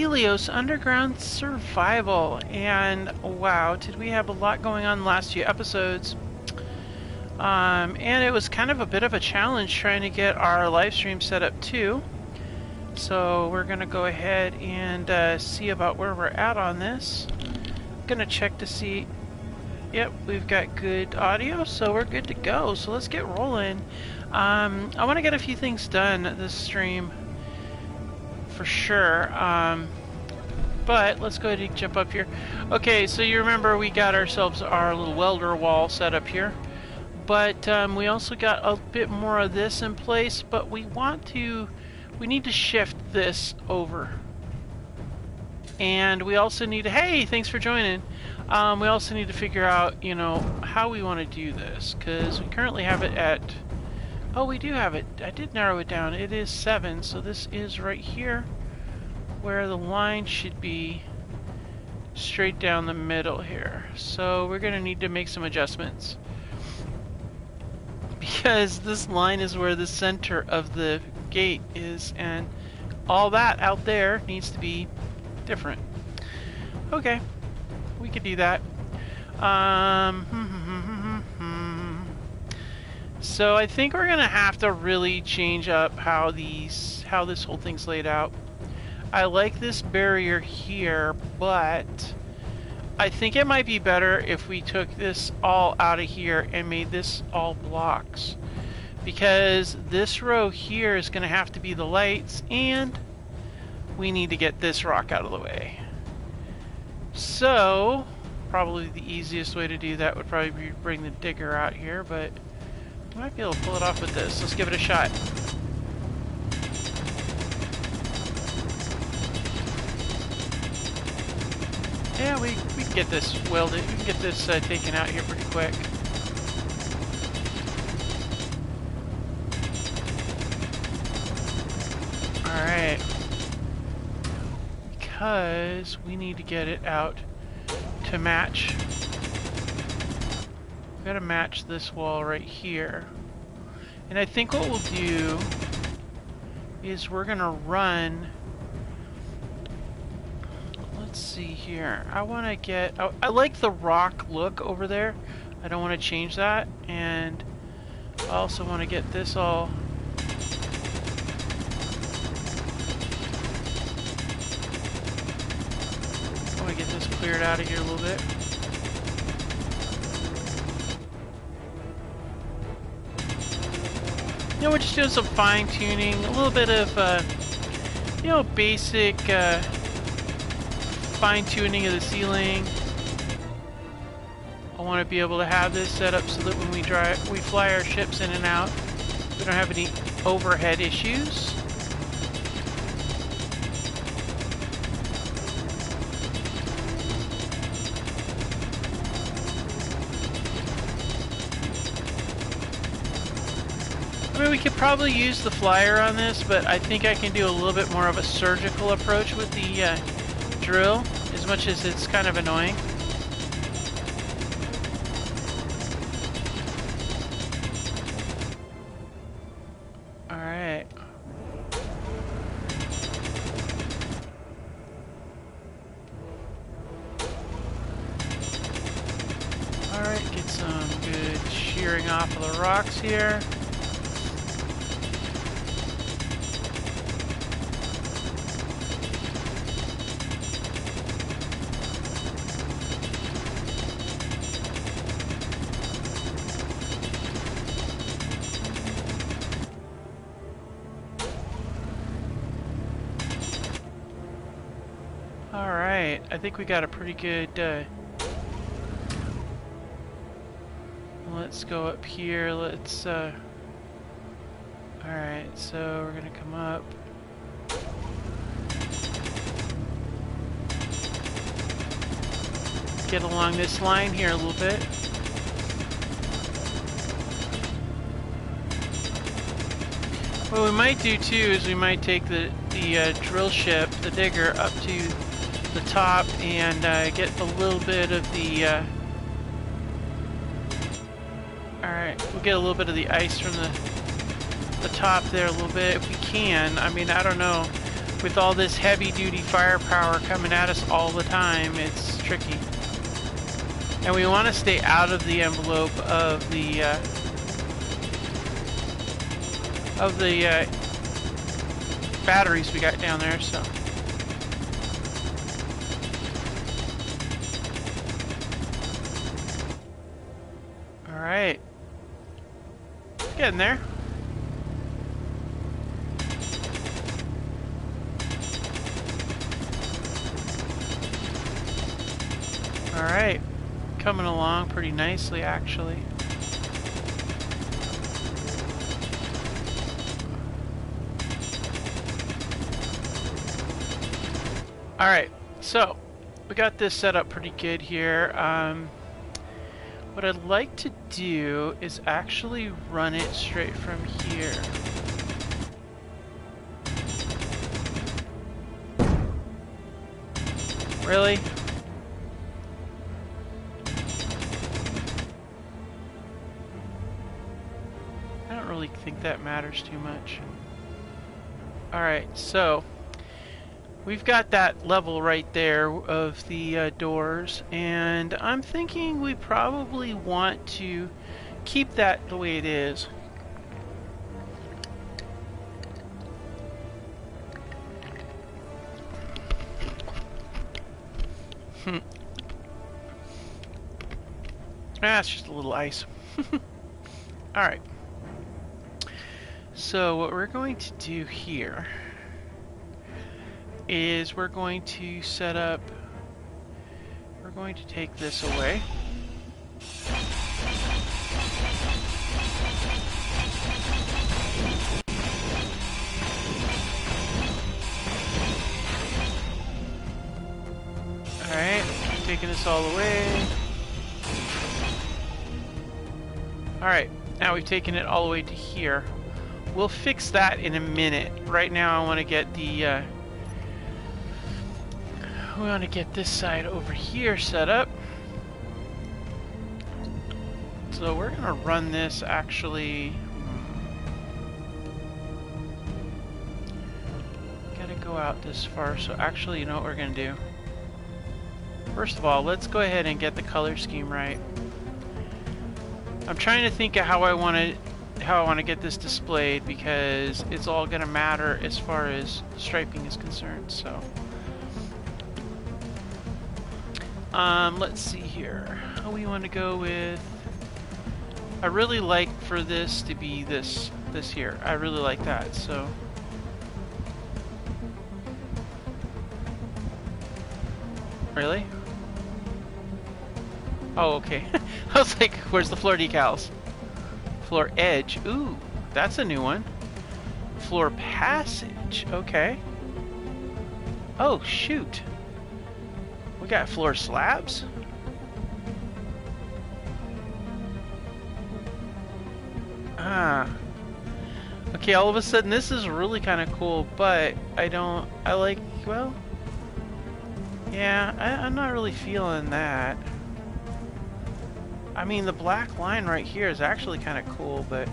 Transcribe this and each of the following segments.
Helios Underground Survival, and wow, did we have a lot going on the last few episodes. And it was kind of a bit of a challenge trying to get our live stream set up too. So we're going to go ahead and see about where we're at on this. I'm going to check to see. Yep, we've got good audio, so we're good to go. So let's get rolling. I want to get a few things done this stream for sure. But let's go ahead and jump up here. Okay, so you remember we got ourselves our little welder wall set up here. But we also got a bit more of this in place, but we need to shift this over. And we also need to, hey, thanks for joining. We also need to figure out, you know, how we want to do this, because we currently have it at, oh, we do have it. I did narrow it down. It is 7, so this is right here, where the line should be straight down the middle here. So we're going to need to make some adjustments, because this line is where the center of the gate is, and all that out there needs to be different. Okay, we could do that. So I think we're gonna have to really change up how this whole thing's laid out. I like this barrier here, but I think it might be better if we took this all out of here and made this all blocks, because this row here is going to have to be the lights, and we need to get this rock out of the way. So probably the easiest way to do that would probably be bring the digger out here, but we might be able to pull it off with this. Let's give it a shot. Yeah, we can get this welded. We can get this taken out here pretty quick. Alright. Because we need to get it out to match. We've got to match this wall right here. And I think what we'll do is we're going to run. Let's see here. I want to get... I like the rock look over there. I don't want to change that. And I also want to get this all... I want to get this cleared out of here a little bit. You know, we're just doing some fine tuning. A little bit of, you know, basic... fine-tuning of the ceiling. I want to be able to have this set up so that when we fly our ships in and out, we don't have any overhead issues. I mean, we could probably use the flyer on this, but I think I can do a little bit more of a surgical approach with the drill, as much as it's kind of annoying. Alright. Alright, get some good shearing off of the rocks here. Alright, I think we got a pretty good, let's go up here, let's, alright, so we're gonna come up. Get along this line here a little bit. What we might do too is we might take the drill ship, the digger, up to the top and get a little bit of the alright, we'll get a little bit of the ice from the top there a little bit if we can. I mean, I don't know. with all this heavy-duty firepower coming at us all the time, it's tricky. And we want to stay out of the envelope of the batteries we got down there, so. Alright. Getting there. Alright. Coming along pretty nicely, actually. Alright, so we got this set up pretty good here. What I'd like to do is actually run it straight from here. Really? I don't really think that matters too much. Alright, so we've got that level right there of the doors, and I'm thinking we probably want to keep that the way it is. It's just a little ice. Alright. So what we're going to do here is we're going to set up, we're going to take this away. Alright, taking this all away. Alright, now we've taken it all the way to here. We'll fix that in a minute. Right now I want to get the we want to get this side over here set up. So we're going to run this actually. Gotta go out this far. So actually, you know what we're going to do? First of all, let's go ahead and get the color scheme right. I'm trying to think of how I want to get this displayed, because it's all going to matter as far as striping is concerned. So let's see here. We want to go with, I really like for this to be this here. I really like that. So really? Oh, okay. I was like, where's the floor decals? Floor edge. Ooh, that's a new one. Floor passage. Okay. Oh, shoot. We got floor slabs? Ah. Okay, all of a sudden this is really kind of cool, but I like, well, yeah, I'm not really feeling that. I mean, the black line right here is actually kind of cool, but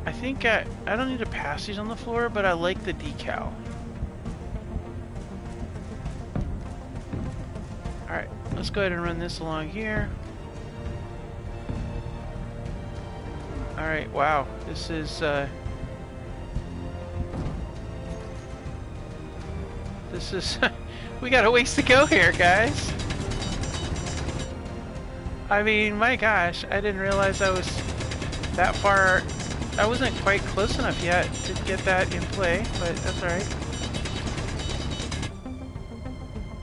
I think I don't need a passage on the floor, but I like the decal. Alright, let's go ahead and run this along here. Alright, wow, this is, we got a ways to go here, guys. I mean, my gosh, I didn't realize I was that far. I wasn't quite close enough yet to get that in play, but that's alright.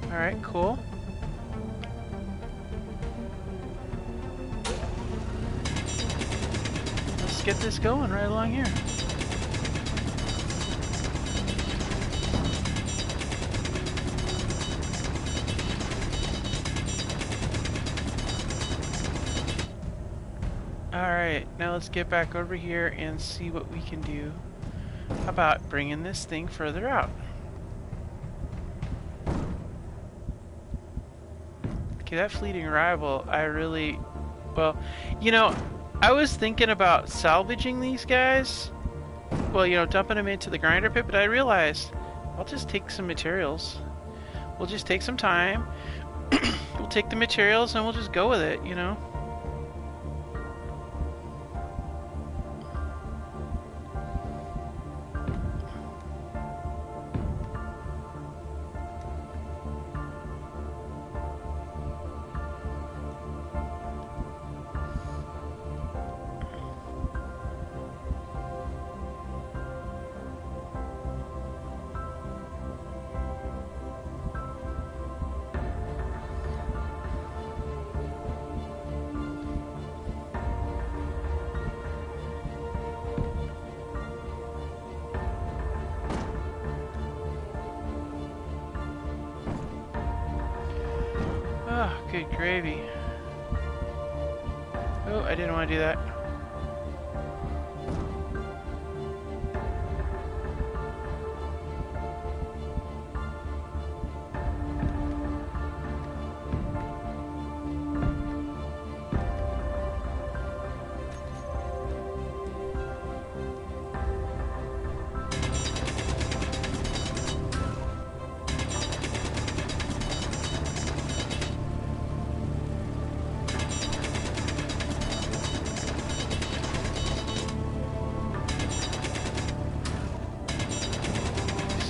Alright, cool. Let's get this going right along here. Alright, now let's get back over here and see what we can do about bringing this thing further out. Okay, that fleeting rival, I really, well, you know, I was thinking about salvaging these guys. Well, you know, dumping them into the grinder pit, but I realized I'll just take some materials. We'll just take some time. We'll take the materials and we'll just go with it, you know? Oh, good gravy. Oh, I didn't want to do that.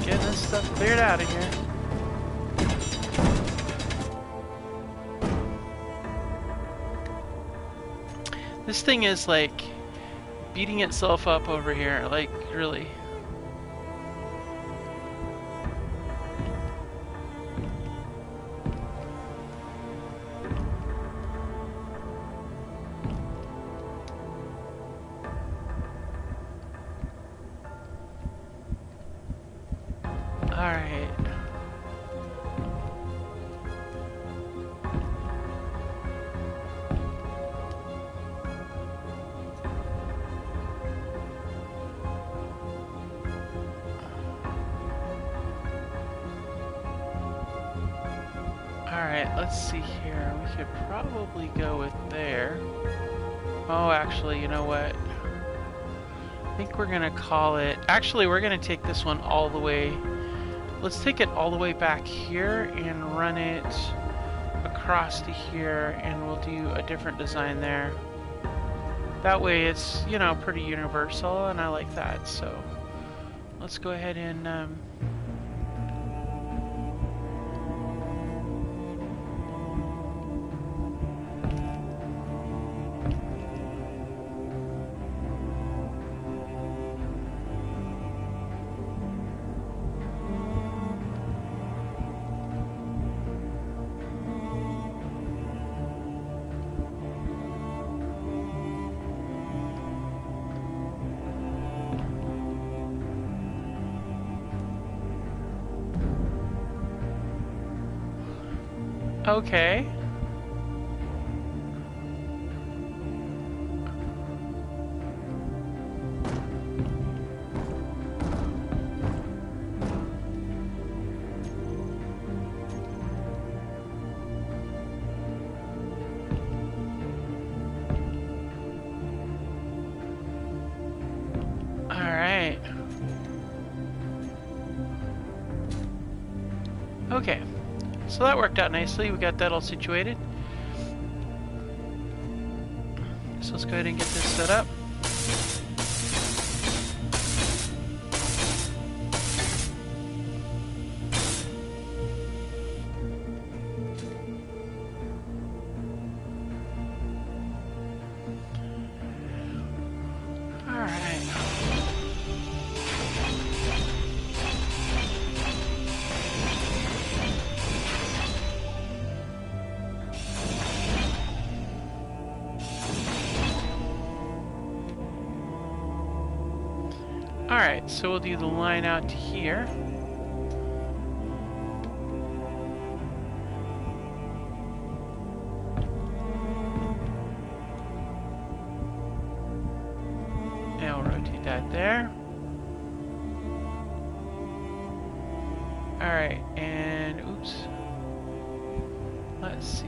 Getting this stuff cleared out of here. This thing is like beating itself up over here, like really. Alright. Alright, let's see here. We could probably go with there. Oh, actually, you know what? I think we're gonna call it... Actually, we're gonna take this one all the way... Let's take it all the way back here and run it across to here, and we'll do a different design there. That way it's, you know, pretty universal, and I like that, so let's go ahead and okay. All right. Okay. So that worked out nicely. We got that all situated. So let's go ahead and get this set up. All right. Alright, so we'll do the line out to here. And we'll rotate that there. Alright, and oops. Let's see.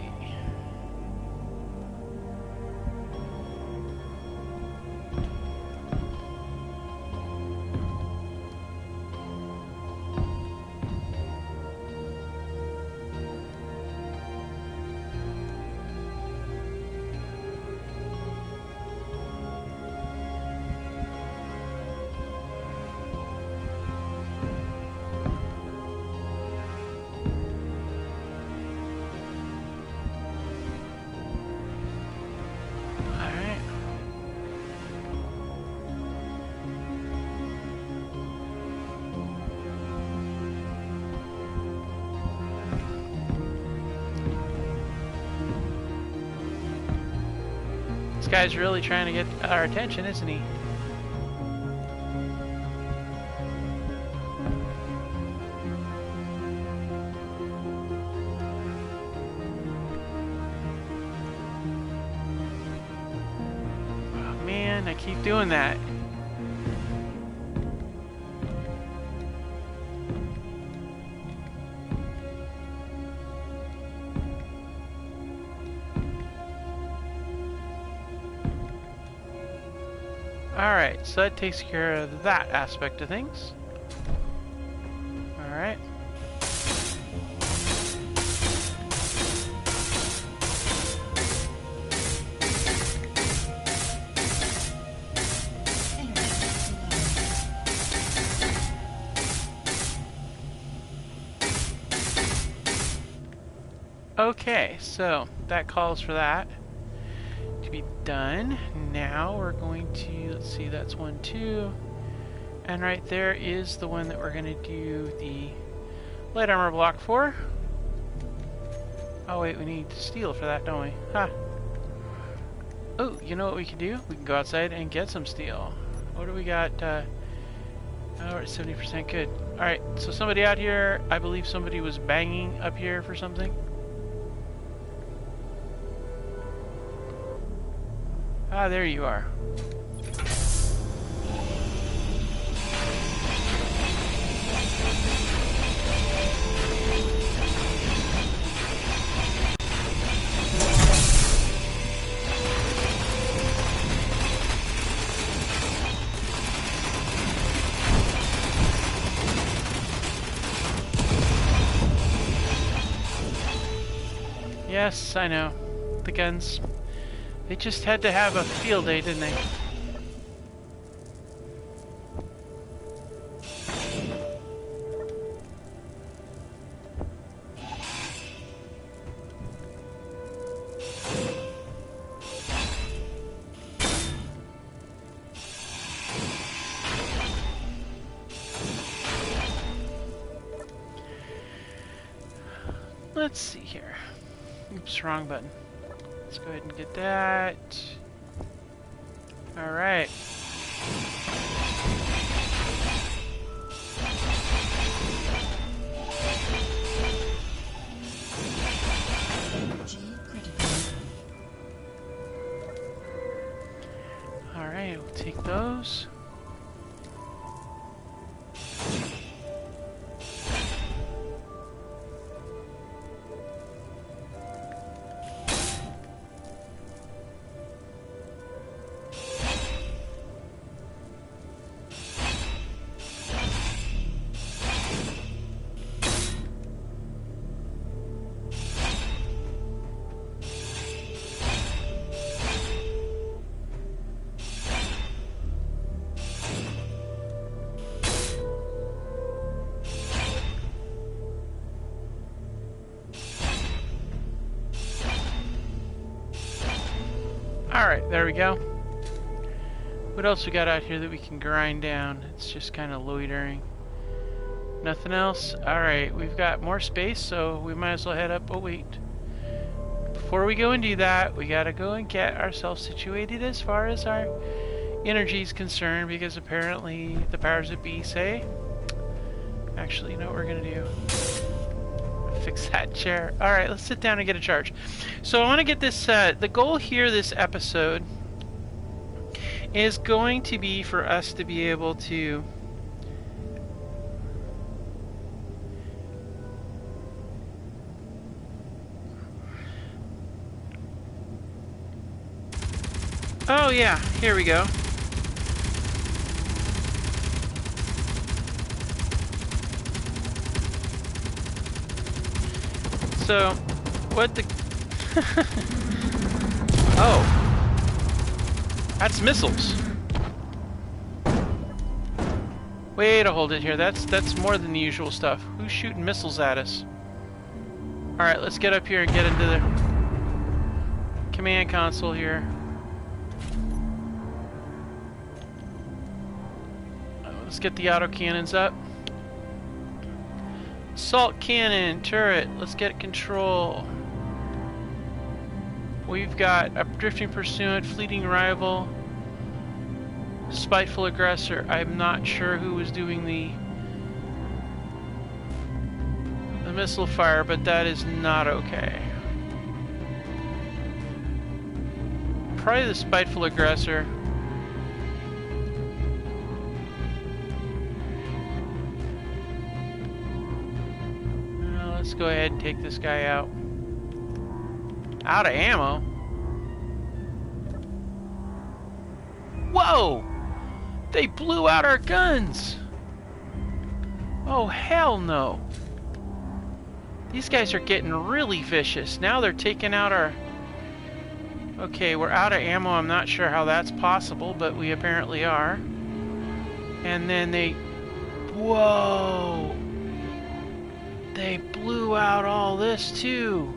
This guy's really trying to get our attention, isn't he? Oh man, I keep doing that. Alright, so that takes care of that aspect of things. Alright. Okay, so that calls for that to be done. Now we're going to, let's see, that's 1, 2, and right there is the one that we're going to do the light armor block for. Oh wait, we need steel for that, don't we? Huh. Oh, you know what we can do? We can go outside and get some steel. What do we got? Oh, we're at 70% good. Alright, so somebody out here, I believe somebody was banging up here for something. Ah, there you are. Yes, I know. The guns. They just had to have a field day, didn't they? Let's see here. Oops, wrong button. Let's go ahead and get that. All right. All right, we'll take those. Alright, there we go. What else we got out here that we can grind down? It's just kind of loitering. Nothing else? Alright, we've got more space, so we might as well head up. Oh, wait. Before we go and do that, we gotta go and get ourselves situated as far as our energy is concerned, because apparently the powers that be say... Actually, you know what we're gonna do? Fix that chair. Alright, let's sit down and get a charge. So I want to get this, the goal here this episode is going to be for us to be able to oh yeah, here we go. So, what the... Oh. That's missiles. Wait a hold it here. That's more than the usual stuff. Who's shooting missiles at us? Alright, let's get up here and get into the command console here. Let's get the auto cannons up. Assault cannon, turret, let's get control. We've got a drifting pursuant, fleeting rival, spiteful aggressor. I'm not sure who was doing the missile fire, but that is not okay. Probably the spiteful aggressor. Let's go ahead and take this guy out. Out of ammo? Whoa! They blew out our guns! Oh, hell no. These guys are getting really vicious. Now they're taking out our... Okay, we're out of ammo. I'm not sure how that's possible, but we apparently are. And then they... Whoa! They blew out all this too.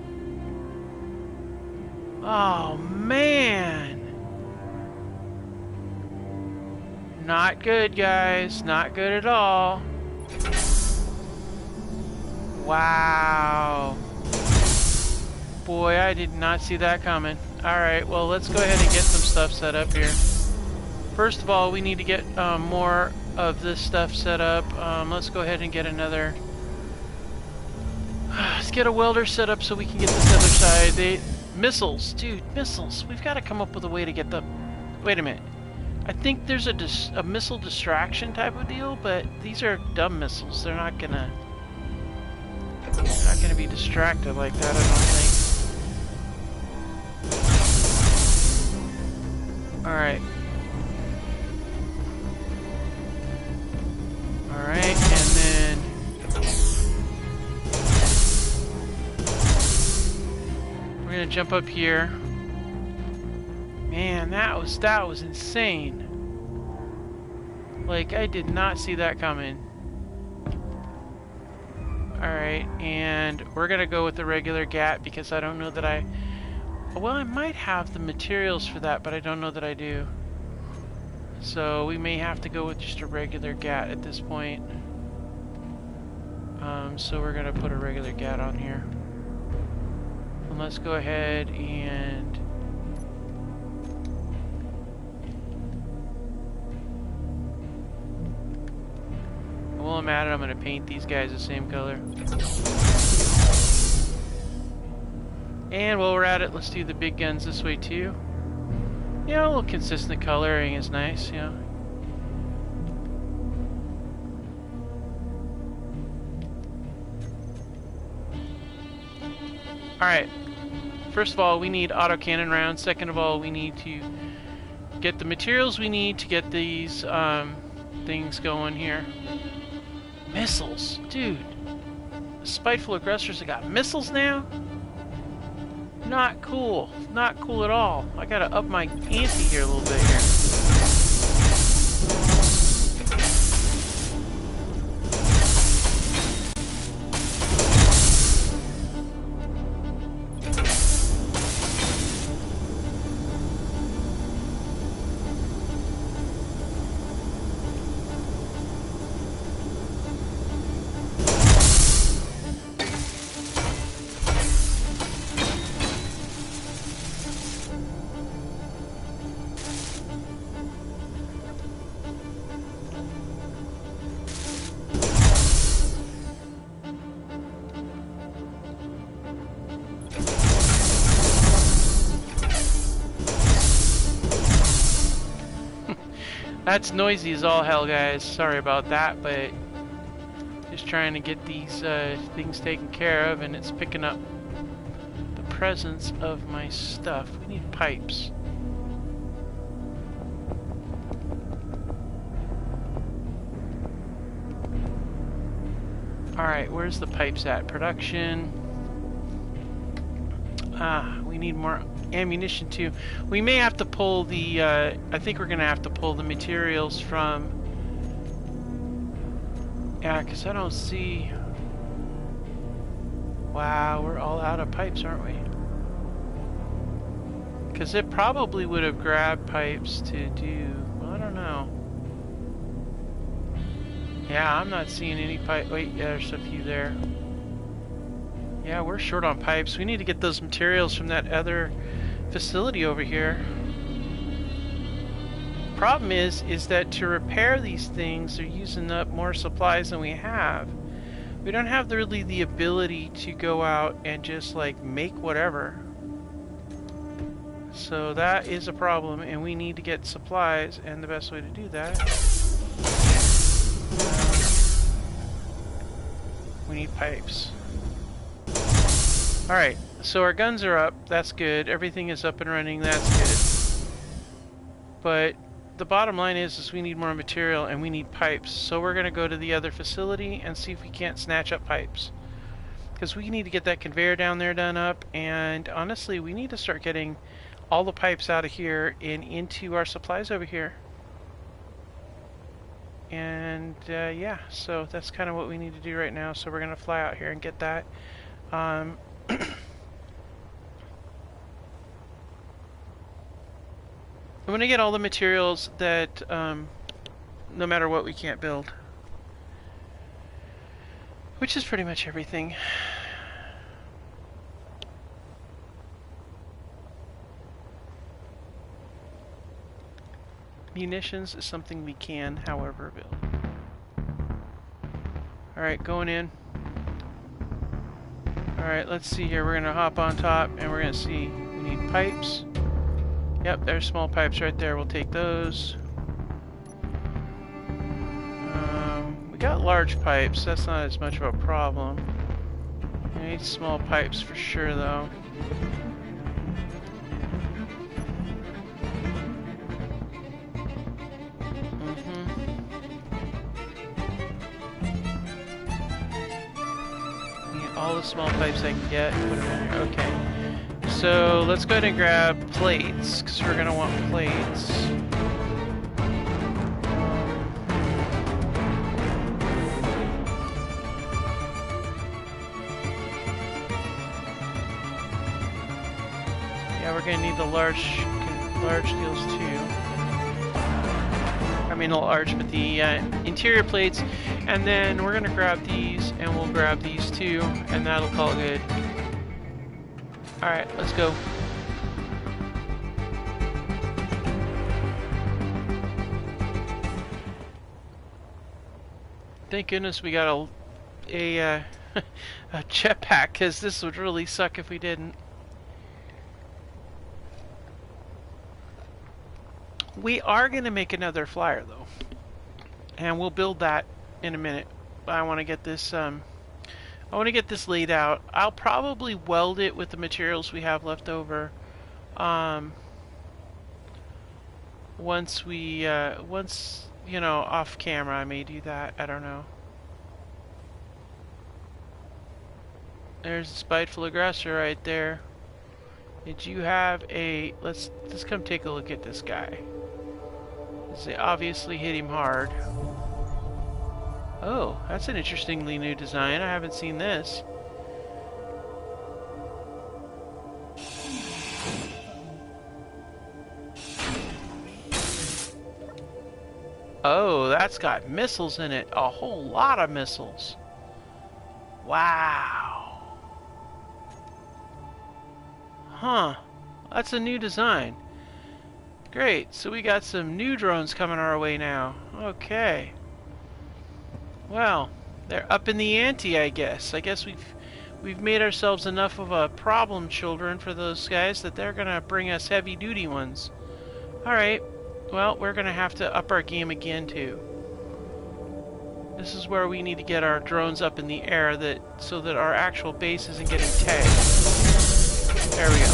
Oh, man. Not good, guys. Not good at all. Wow. Boy, I did not see that coming. Alright, well, let's go ahead and get some stuff set up here. First of all, we need to get more of this stuff set up. Let's go ahead and get another... Let's get a welder set up so we can get this other side. Missiles, dude, missiles. We've got to come up with a way to get the... Wait a minute. I think there's a missile distraction type of deal, but these are dumb missiles. They're not gonna be distracted like that, I don't think. Alright. Alright, and then... We're gonna jump up here. Man, that was insane. Like, I did not see that coming. Alright, and we're gonna go with the regular GAT because I don't know that I... Well, I might have the materials for that, but I don't know that I do. So we may have to go with just a regular GAT at this point. So we're gonna put a regular GAT on here. And let's go ahead and... While I'm at it, I'm going to paint these guys the same color. And while we're at it, let's do the big guns this way too. Yeah, a little consistent coloring is nice, yeah. Alright, first of all, we need autocannon rounds. Second of all, we need to get the materials we need to get these things going here. Missiles, dude. Spiteful aggressors have got missiles now? Not cool. Not cool at all. I gotta up my ante here a little bit here. That's noisy as all hell, guys. Sorry about that, but just trying to get these things taken care of, and it's picking up the presence of my stuff. We need pipes. Alright, where's the pipes at? Production. We need more ammunition too. We may have to pull the, I think we're gonna have to pull the materials from, yeah, because I don't see, wow, we're all out of pipes, aren't we? Because it probably would have grabbed pipes to do, well, I don't know. Yeah, I'm not seeing any pipe, wait, yeah, there's a few there. Yeah, we're short on pipes. We need to get those materials from that other facility over here. Problem is that to repair these things, they're using up more supplies than we have. We don't have really the ability to go out and just like make whatever. So that is a problem, and we need to get supplies, and the best way to do that, we need pipes. Alright, so our guns are up, that's good. Everything is up and running, that's good. But the bottom line is we need more material and we need pipes. So we're going to go to the other facility and see if we can't snatch up pipes. Because we need to get that conveyor down there done up, and honestly we need to start getting all the pipes out of here and into our supplies over here. And yeah, so that's kind of what we need to do right now. So we're going to fly out here and get that. I'm going to get all the materials that no matter what we can't build. Which is pretty much everything. Munitions is something we can, however, build. Alright, going in. Alright, let's see here. We're going to hop on top and we're going to see. We need pipes. Yep, there's small pipes right there. We'll take those. We got large pipes. That's not as much of a problem. We need small pipes for sure, though. All the small pipes I can get, put them in here. Okay. So let's go ahead and grab plates, because we're going to want plates. Yeah, we're going to need the large deals too. I mean, not large, but the interior plates. And then we're going to grab these, and we'll grab these too, and that'll call it good. Alright, let's go. Thank goodness we got a jetpack, because this would really suck if we didn't. We are going to make another flyer, though. And we'll build that in a minute. I want to get this laid out. I'll probably weld it with the materials we have left over. Once you know, off camera, I may do that. I don't know. There's a spiteful aggressor right there. Did you have a... Let's come take a look at this guy. They obviously hit him hard. Oh, that's an interestingly new design. I haven't seen this. Oh, that's got missiles in it. A whole lot of missiles. Wow. Huh. That's a new design. Great. So we got some new drones coming our way now. Okay. Well, they're up in the ante, I guess. I guess we've made ourselves enough of a problem children for those guys that they're gonna bring us heavy-duty ones. Alright. Well, we're gonna have to up our game again, too. This is where we need to get our drones up in the air so that our actual base isn't getting tagged. There we go.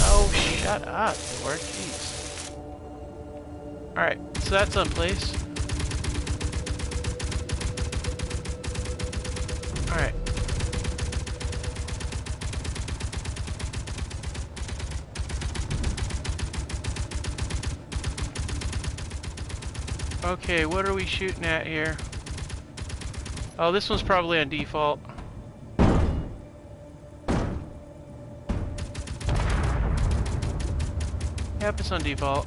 Oh, shut up, Lord. Jeez. Alright, so that's in place. Alright. Okay, what are we shooting at here? Oh, this one's probably on default. Yep, it's on default.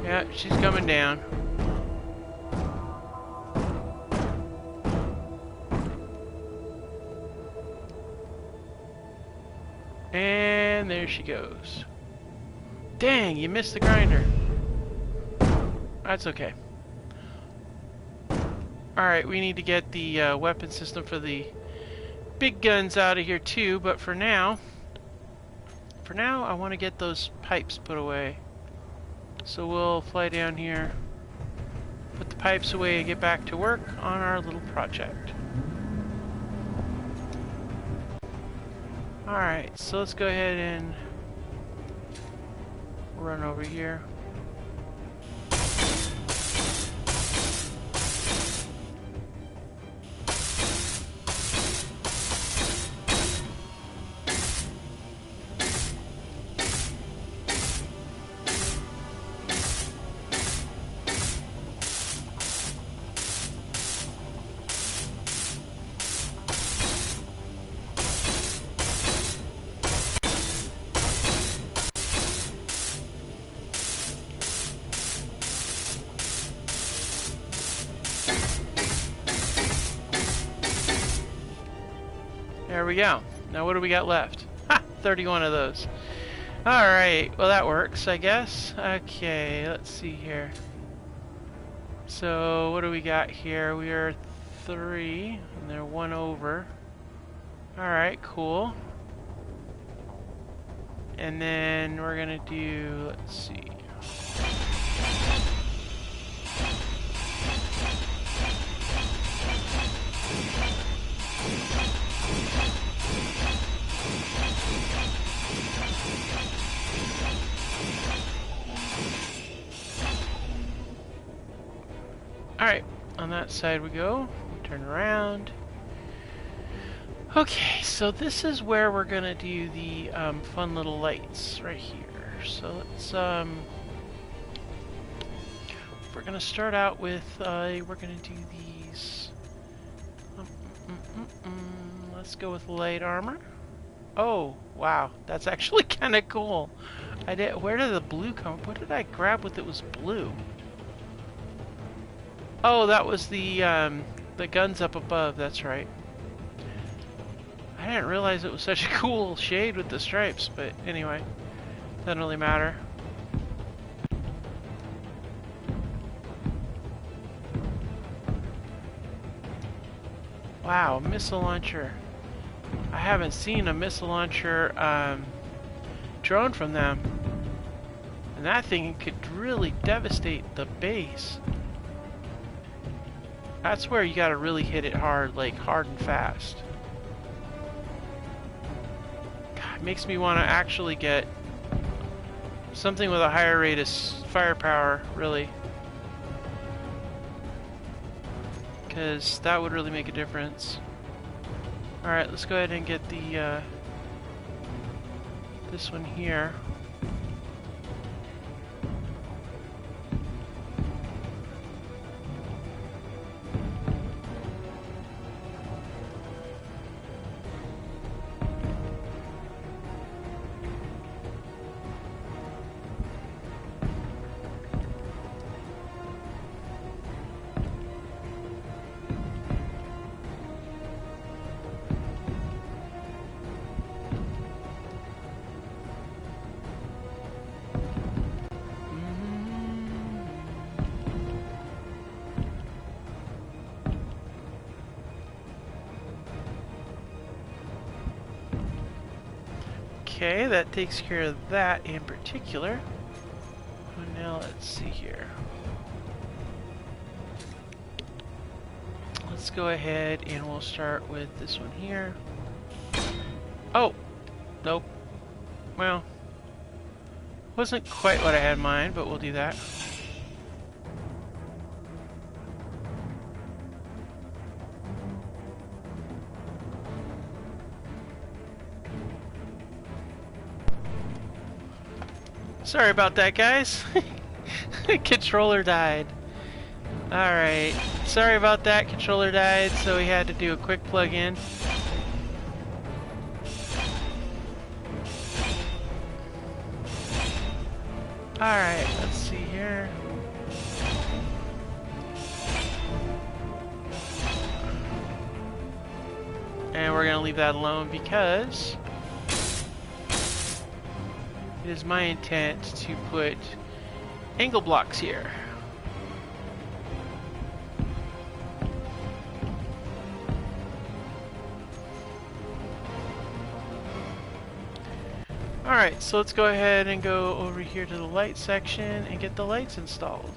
Yeah, she's coming down. And there she goes. Dang, you missed the grinder. That's okay. Alright, we need to get the weapon system for the big guns out of here too, but for now, I want to get those pipes put away. So we'll fly down here, put the pipes away, and get back to work on our little project. Alright, so let's go ahead and run over here. There we go. Now what do we got left? Ha! 31 of those. Alright, well that works, I guess. Okay, let's see here. So, what do we got here? We are 3, and they're 1 over. Alright, cool. And then we're gonna do, let's see. Alright, on that side we go. Turn around. Okay, so this is where we're gonna do the fun little lights right here. So let's we're gonna start out with we're gonna do these. Let's go with light armor. Oh wow, that's actually kind of cool. Where did the blue come? What did I grab with it was blue? Oh, that was the guns up above. That's right. I didn't realize it was such a cool shade with the stripes, but anyway, doesn't really matter. Wow, missile launcher. I haven't seen a missile launcher drone from them, and that thing could really devastate the base. That's where you gotta really hit it hard, like hard and fast. God, it makes me want to actually get something with a higher rate of firepower, really. Because that would really make a difference. Alright, let's go ahead and get the this one here. Okay, that takes care of that in particular. And now let's see here. Let's go ahead and we'll start with this one here. Oh! Nope. Well, wasn't quite what I had in mind, but we'll do that. Sorry about that, guys. Controller died. Alright. Sorry about that, controller died, so we had to do a quick plug-in. Alright, let's see here. And we're gonna leave that alone because it is my intent to put angle blocks here. Alright, so let's go ahead and go over here to the light section and get the lights installed.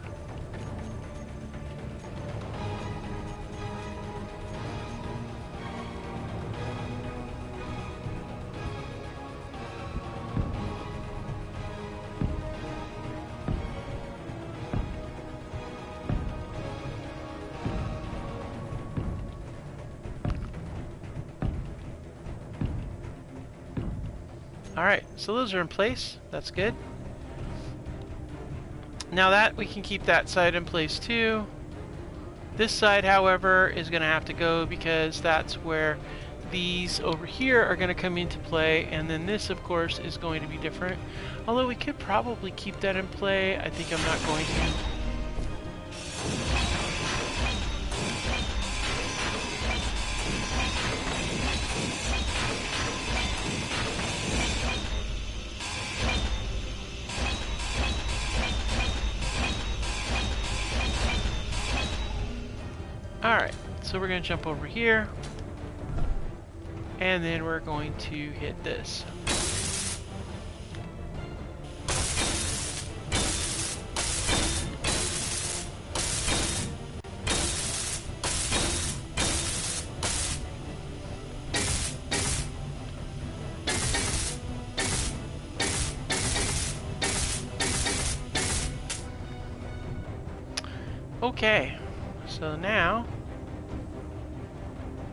Alright, so those are in place. That's good. Now that we can keep that side in place too. This side, however, is going to have to go because that's where these over here are going to come into play, and then this, of course, is going to be different. Although we could probably keep that in play. I think I'm not going to. Alright, so we're going to jump over here, and then we're going to hit this. Okay, so now,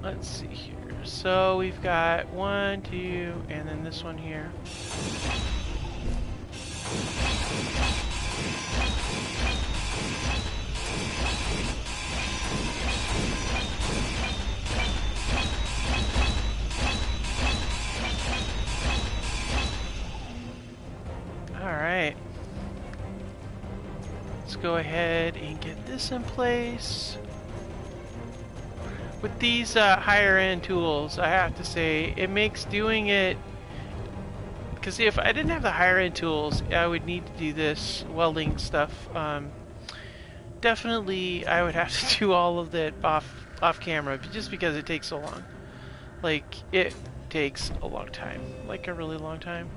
let's see here. So we've got 1, 2, and then this one here. Alright. Let's go ahead and get this in place. With these higher end tools, I have to say, it makes doing it, because if I didn't have the higher end tools, I would need to do this welding stuff. Definitely, I would have to do all of that off camera, just because it takes so long. Like, it takes a long time, like a really long time.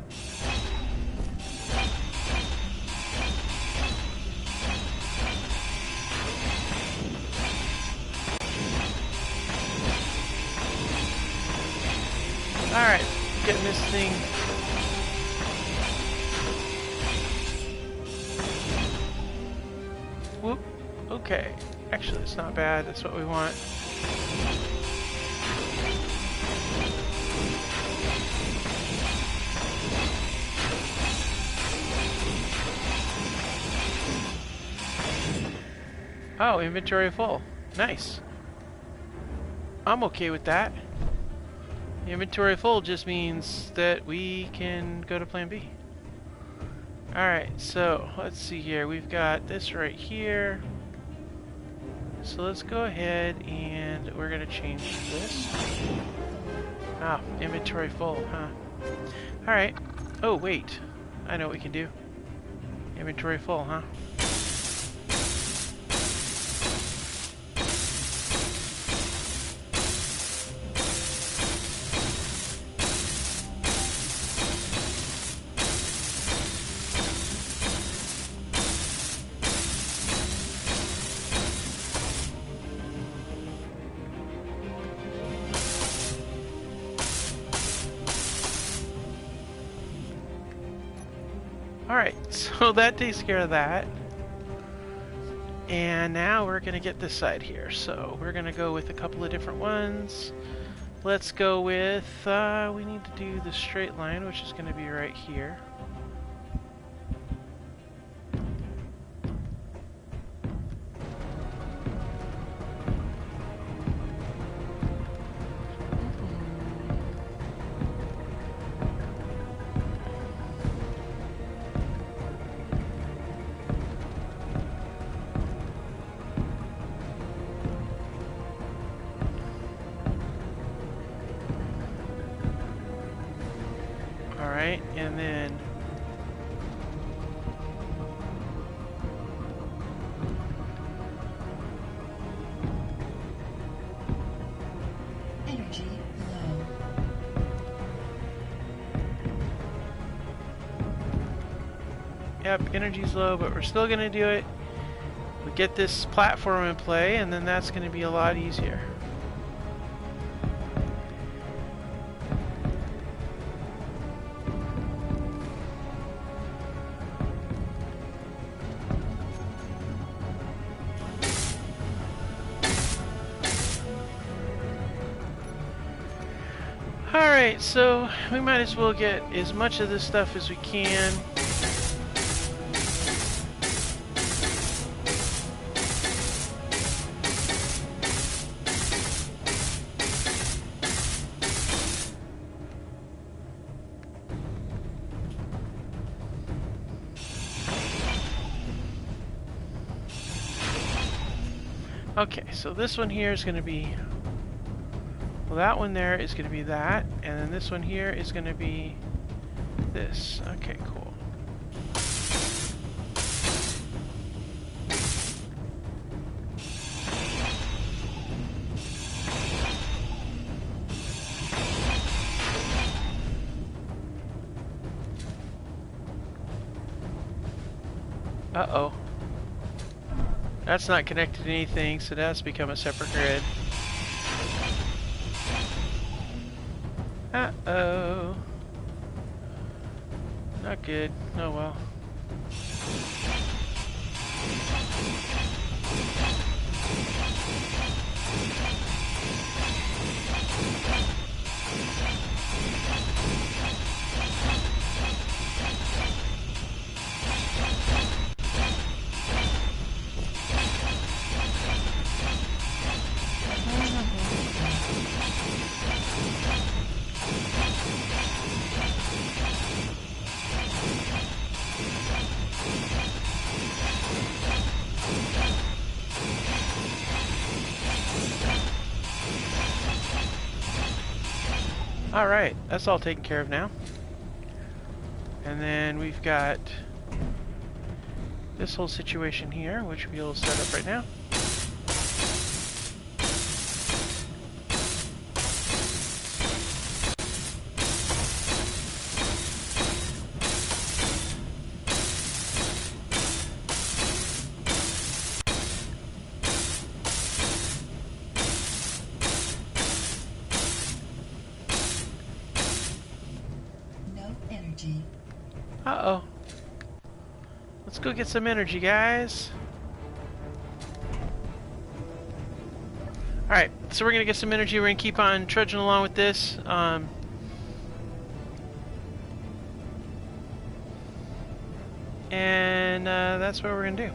Alright, getting this thing. Whoop. Okay. Actually, it's not bad. That's what we want. Oh, inventory full. Nice. I'm okay with that. Inventory full just means that we can go to plan B. Alright, so let's see here. We've got this right here. So let's go ahead and we're going to change this. Ah, inventory full, huh? Alright. Oh, wait. I know what we can do. Inventory full, huh? Alright, so that takes care of that. And now we're going to get this side here. So we're going to go with a couple of different ones. Let's go with, we need to do the straight line, which is going to be right here. Alright, and then Yep, energy's low, but we're still gonna do it. We get this platform in play, and then that's gonna be a lot easier. Alright, so we might as well get as much of this stuff as we can. Okay, so this one here is going to be... Well, that one there is going to be that, and then this one here is going to be this. Okay, cool. Uh-oh. That's not connected to anything, so that's become a separate grid. Uh-oh. Not good. Oh well. Alright, that's all taken care of now. And then we've got this whole situation here, which we'll set up right now. Uh-oh. Let's go get some energy, guys. Alright, so we're going to get some energy. We're going to keep on trudging along with this. And that's what we're going to do.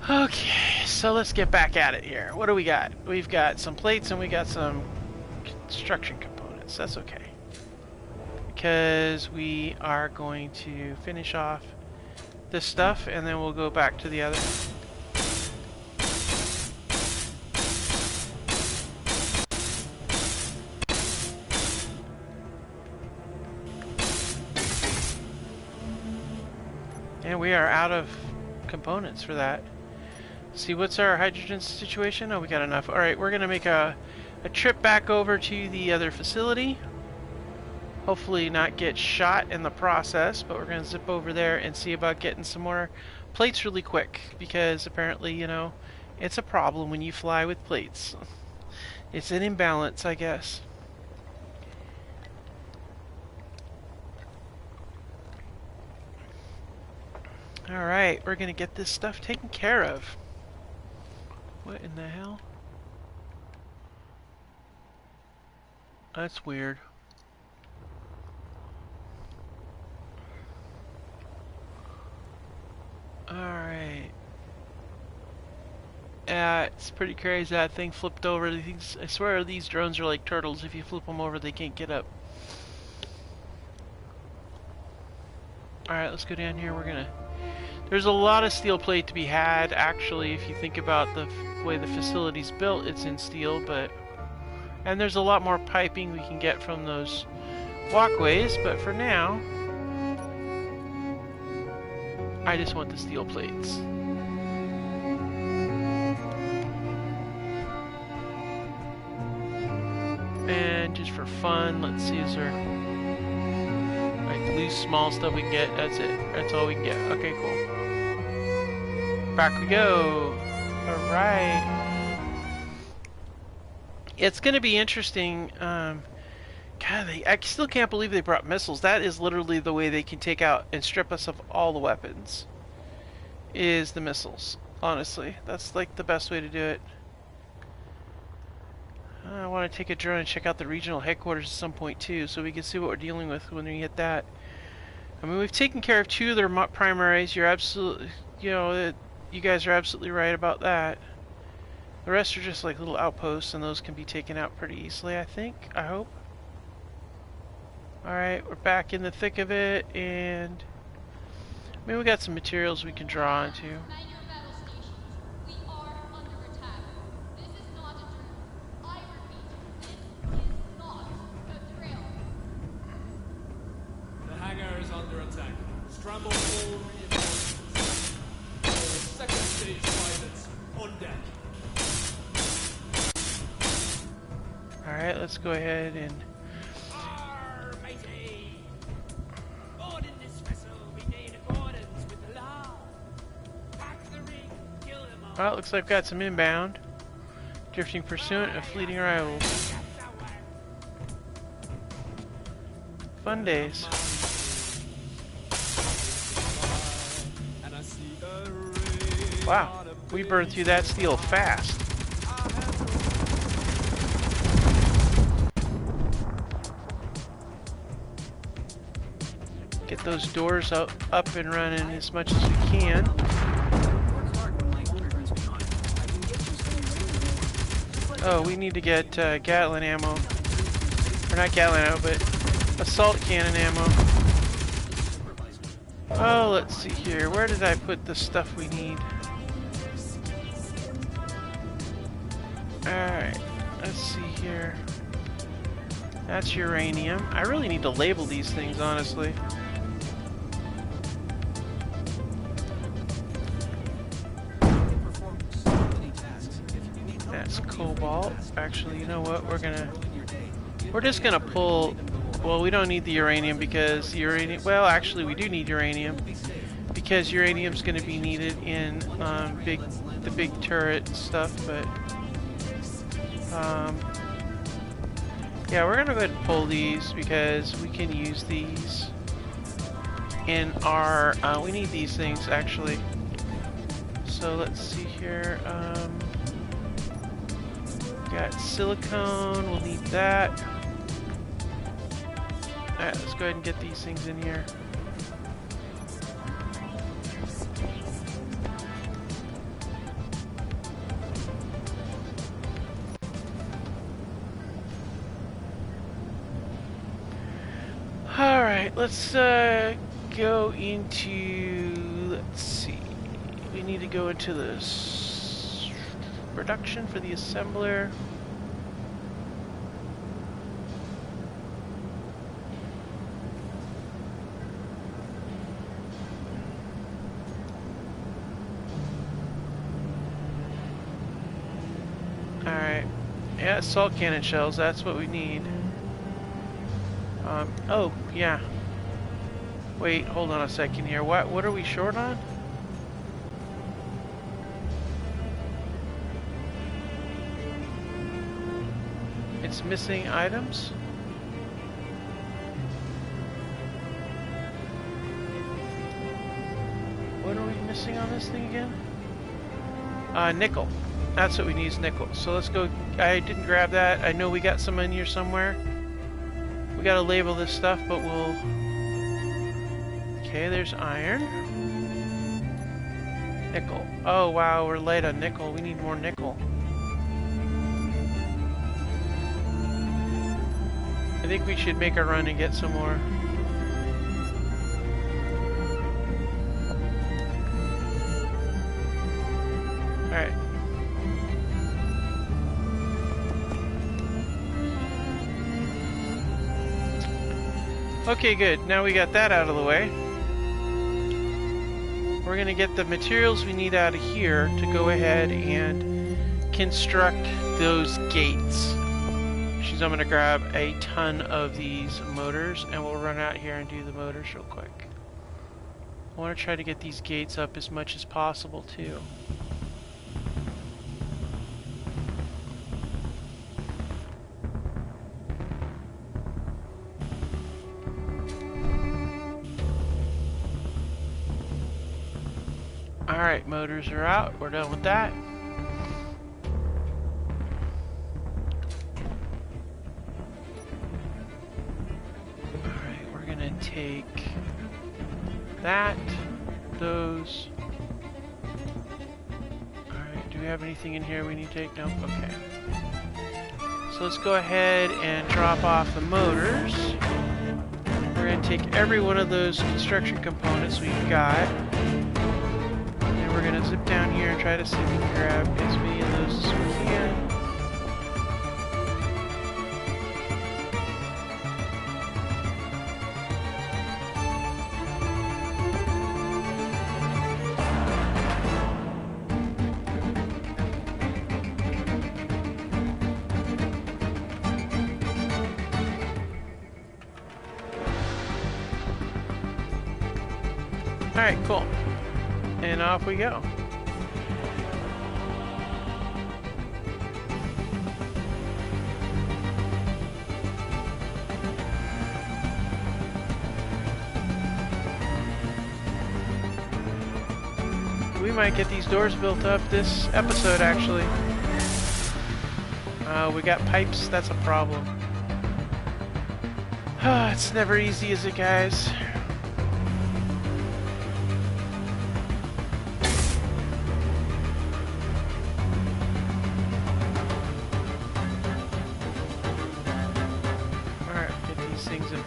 Okay, so let's get back at it here. What do we got? We've got some plates and we got some construction components. That's okay. Because we are going to finish off this stuff and then we'll go back to the other. And we are out of components for that. See, what's our hydrogen situation? Oh, we got enough. Alright, we're going to make a trip back over to the other facility. Hopefully not get shot in the process, but we're going to zip over there and see about getting some more plates really quick. Because apparently, you know, it's a problem when you fly with plates. It's an imbalance, I guess. Alright, we're going to get this stuff taken care of. What in the hell? That's weird. Alright. Yeah, it's pretty crazy. That thing flipped over. I swear these drones are like turtles. If you flip them over, they can't get up. Alright, let's go down here. There's a lot of steel plate to be had, actually, if you think about the way the facility's built. It's in steel, and there's a lot more piping we can get from those walkways, but for now, I just want the steel plates. And just for fun, let's see, is there like loose small stuff we can get? That's it. That's all we can get. Okay, cool. Back we go. Alright. It's gonna be interesting. God, I still can't believe they brought missiles. That is literally the way they can take out and strip us of all the weapons. Is the missiles. Honestly. That's like the best way to do it. I want to take a drone and check out the regional headquarters at some point too, so we can see what we're dealing with when we hit that. I mean, we've taken care of 2 of their primaries. You're absolutely, you guys are absolutely right about that. The rest are just like little outposts, and those can be taken out pretty easily, I think. I hope. Alright, we're back in the thick of it, and I mean, we got some materials we can draw onto. Scramble all reinforcements. Second stage pilots on deck. Alright, let's go ahead and... Arr, matey! Board in this vessel, we in accordance with the law. Pack the ring, kill them all. Well, it looks like we've got some inbound. Drifting pursuit of fleeting rivals. Fun days. Wow, we burned through that steel fast. Get those doors up and running as much as we can. Oh, we need to get Gatling ammo. Or not Gatling ammo, but assault cannon ammo. Oh, let's see here. Where did I put the stuff we need? Alright, let's see here. That's uranium. I really need to label these things, honestly. That's cobalt. Actually, you know what? We're just gonna pull... Well, we don't need the uranium because uranium... Well, actually, we do need uranium because uranium's gonna be needed in the big turret stuff, but... yeah, we're gonna go ahead and pull these because we can use these in our... we need these things, actually. So let's see here. Got silicone, we'll need that. Alright, let's go ahead and get these things in here. Alright, let's go into... Let's see. We need to go into this production for the assembler. Alright. Yeah, assault cannon shells, that's what we need. Oh, yeah. Wait, hold on a second here. What are we short on? It's missing items? What are we missing on this thing again? Nickel. That's what we need is nickel. So let's go. I didn't grab that. I know we got some in here somewhere. We gotta label this stuff, but we'll... Okay, there's iron. Nickel. Oh wow, we're light on nickel. We need more nickel. I think we should make a run and get some more. Alright. Okay, good. Now we got that out of the way. We're gonna get the materials we need out of here to go ahead and construct those gates. I'm gonna grab a ton of these motors and we'll run out here and do the motors real quick. I want to try to get these gates up as much as possible too. Alright, motors are out. We're done with that. Alright, we're gonna take that, those. Alright, do we have anything in here we need to take? No? Okay. So let's go ahead and drop off the motors. We're gonna take every one of those construction components we've got. We're gonna zip down here and try to see if we can grab as many of those as we can. Alright, cool. And off we go. We might get these doors built up this episode, actually. We got pipes, that's a problem. It's never easy, is it, guys?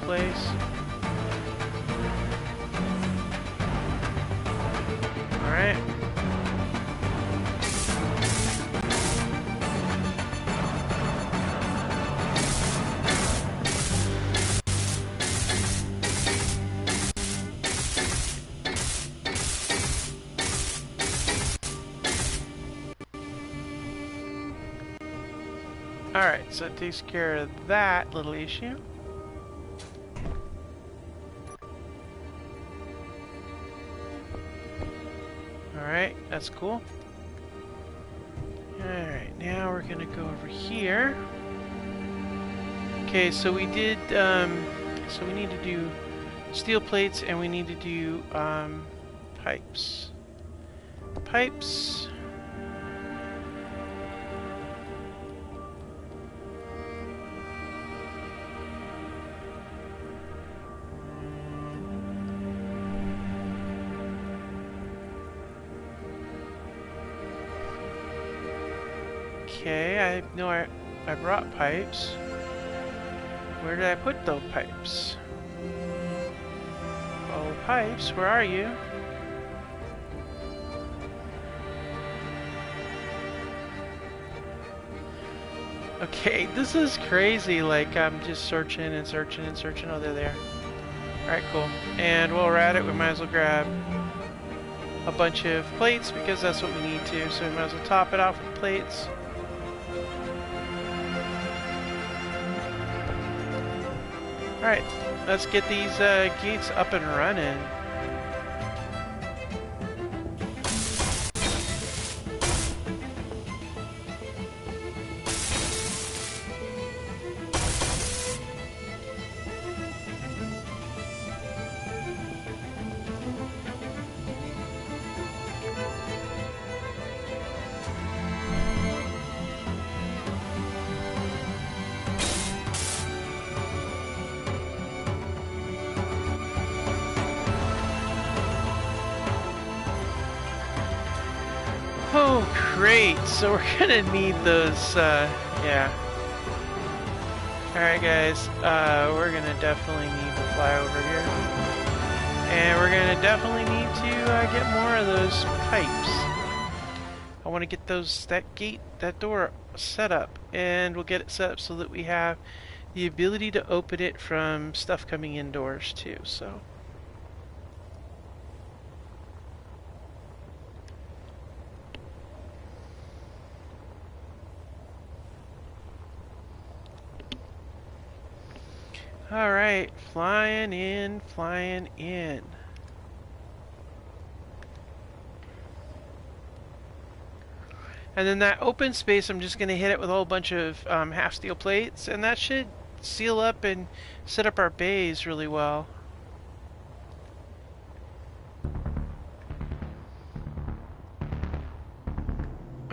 Place. All right. All right, so that takes care of that little issue. Alright, that's cool. Alright, now we're gonna go over here. Okay, so we did, so we need to do steel plates and we need to do, pipes. Pipes. Okay, I know I brought pipes. Where did I put those pipes? Oh, pipes, where are you? Okay, this is crazy. Like, I'm just searching and searching and searching. Oh, they're there. Alright, cool. And while we're at it, we might as well grab a bunch of plates because that's what we need to. So we might as well top it off with plates. Alright, let's get these gates up and running. Oh, great. So we're gonna need those, yeah. Alright guys, we're gonna definitely need to fly over here. And we're gonna definitely need to get more of those pipes. I want to get that door set up. And we'll get it set up so that we have the ability to open it from stuff coming indoors too, so. Alright, flying in, flying in. And then that open space, I'm just going to hit it with a whole bunch of half steel plates, and that should seal up and set up our bays really well.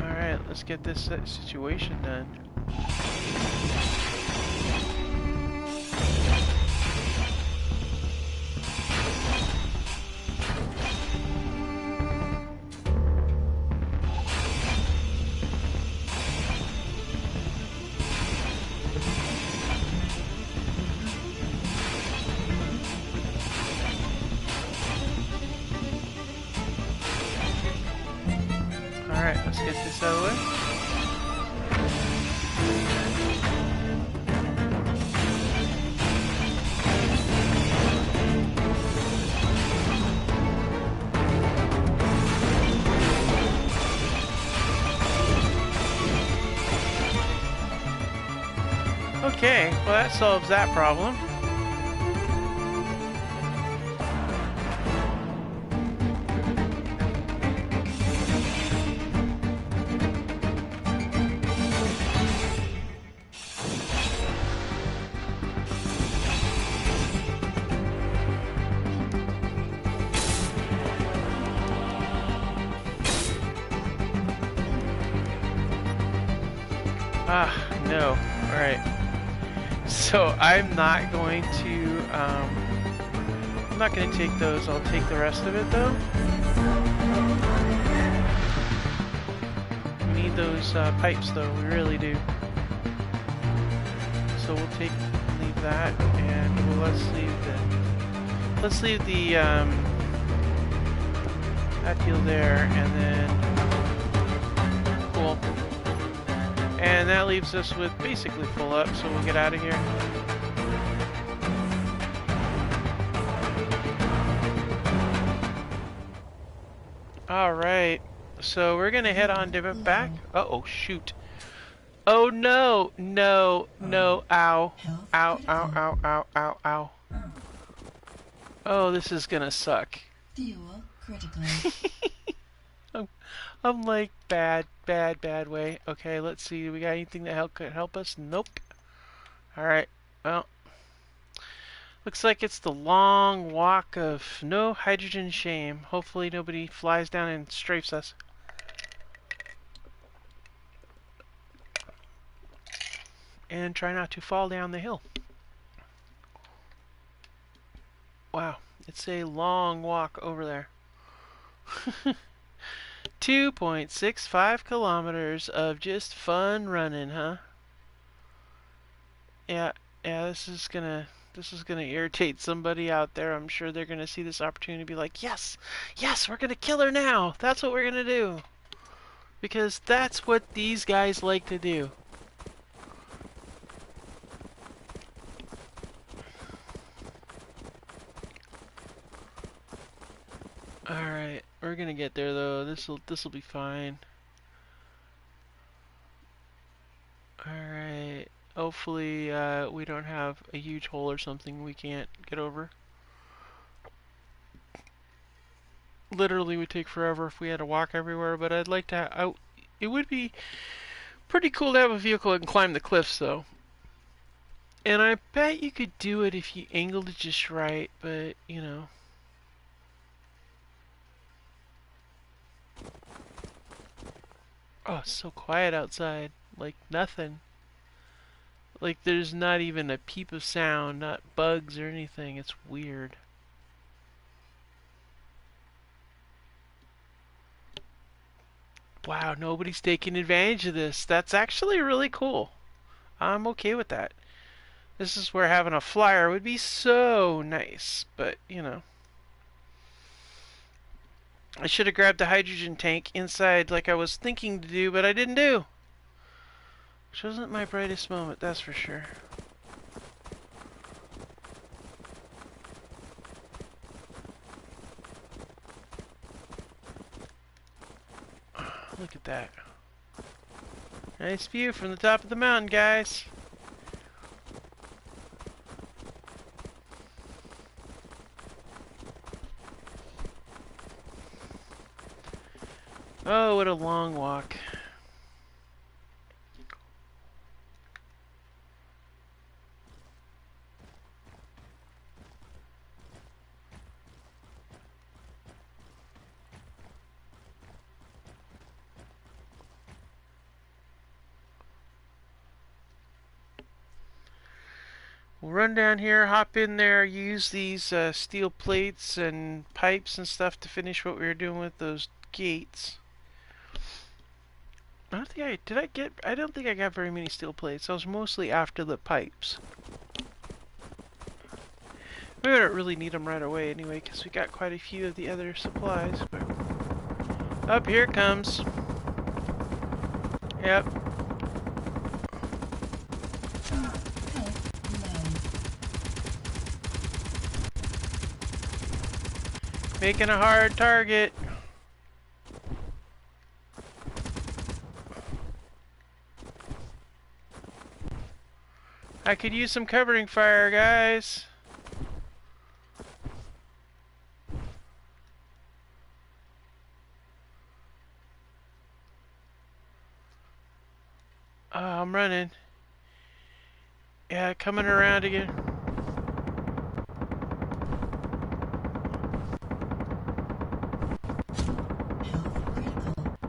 Alright, let's get this situation done. Alright, let's get this out of the way. Okay, well that solves that problem. Ah, no. Alright. So I'm not going to, I'm not going to take those. I'll take the rest of it though. We need those pipes though, we really do. So we'll leave that, and let's leave the, that deal there, and then, cool. And that leaves us with basically full up, so we'll get out of here. Alright, so we're gonna head on to back. Uh-oh, shoot. Oh no, no, no, ow. Ow, ow, ow, ow, ow, ow. Oh, this is gonna suck. I'm like bad way. Okay, let's see. Do we got anything that could help us? Nope. Alright, well. Looks like it's the long walk of no hydrogen shame. Hopefully nobody flies down and strafes us. And try not to fall down the hill. Wow, it's a long walk over there. 2.65 kilometers of just fun running, huh? Yeah, this is gonna irritate somebody out there. I'm sure they're gonna see this opportunity and be like, yes, yes, we're gonna kill her now. That's what we're gonna do. Because that's what these guys like to do. Alright, we're gonna get there though. This'll be fine. Alright. Hopefully we don't have a huge hole or something we can't get over. Literally would take forever if we had to walk everywhere, but I'd like to it would be pretty cool to have a vehicle that can climb the cliffs though. And I bet you could do it if you angled it just right, but you know. Oh, it's so quiet outside. Like nothing. Like there's not even a peep of sound, not bugs or anything. It's weird. Wow, nobody's taking advantage of this. That's actually really cool. I'm okay with that. This is where having a flyer would be so nice, but you know. I should have grabbed the hydrogen tank inside like I was thinking to do, but I didn't do. Which wasn't my brightest moment, that's for sure. Look at that. Nice view from the top of the mountain, guys. Oh, what a long walk. We'll run down here, hop in there, use these steel plates and pipes and stuff to finish what we were doing with those gates. I don't think I don't think I got very many steel plates. I was mostly after the pipes. We don't really need them right away anyway, because we got quite a few of the other supplies. But up here it comes. Yep. Making a hard target. I could use some covering fire, guys. Oh, I'm running. Yeah, coming around again.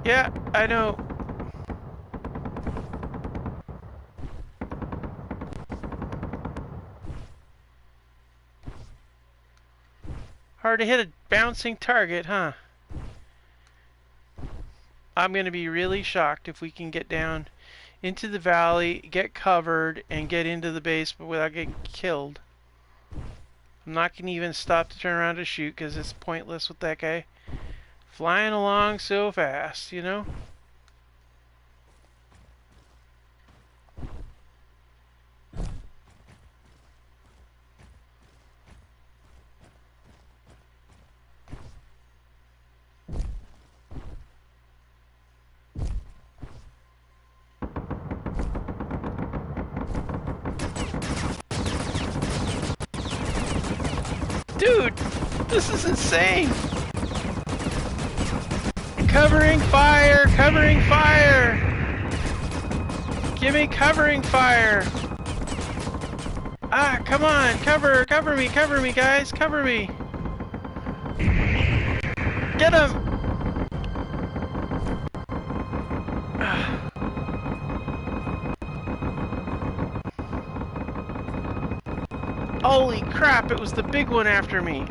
Yeah, I know. Hard to hit a bouncing target, huh? I'm going to be really shocked if we can get down into the valley, get covered, and get into the basement without getting killed. I'm not going to even stop to turn around to shoot because it's pointless with that guy flying along so fast, you know? Dude, this is insane! Covering fire! Covering fire! Give me covering fire! Ah, come on! Cover me, guys! Cover me! Get him! Holy crap, it was the big one after me!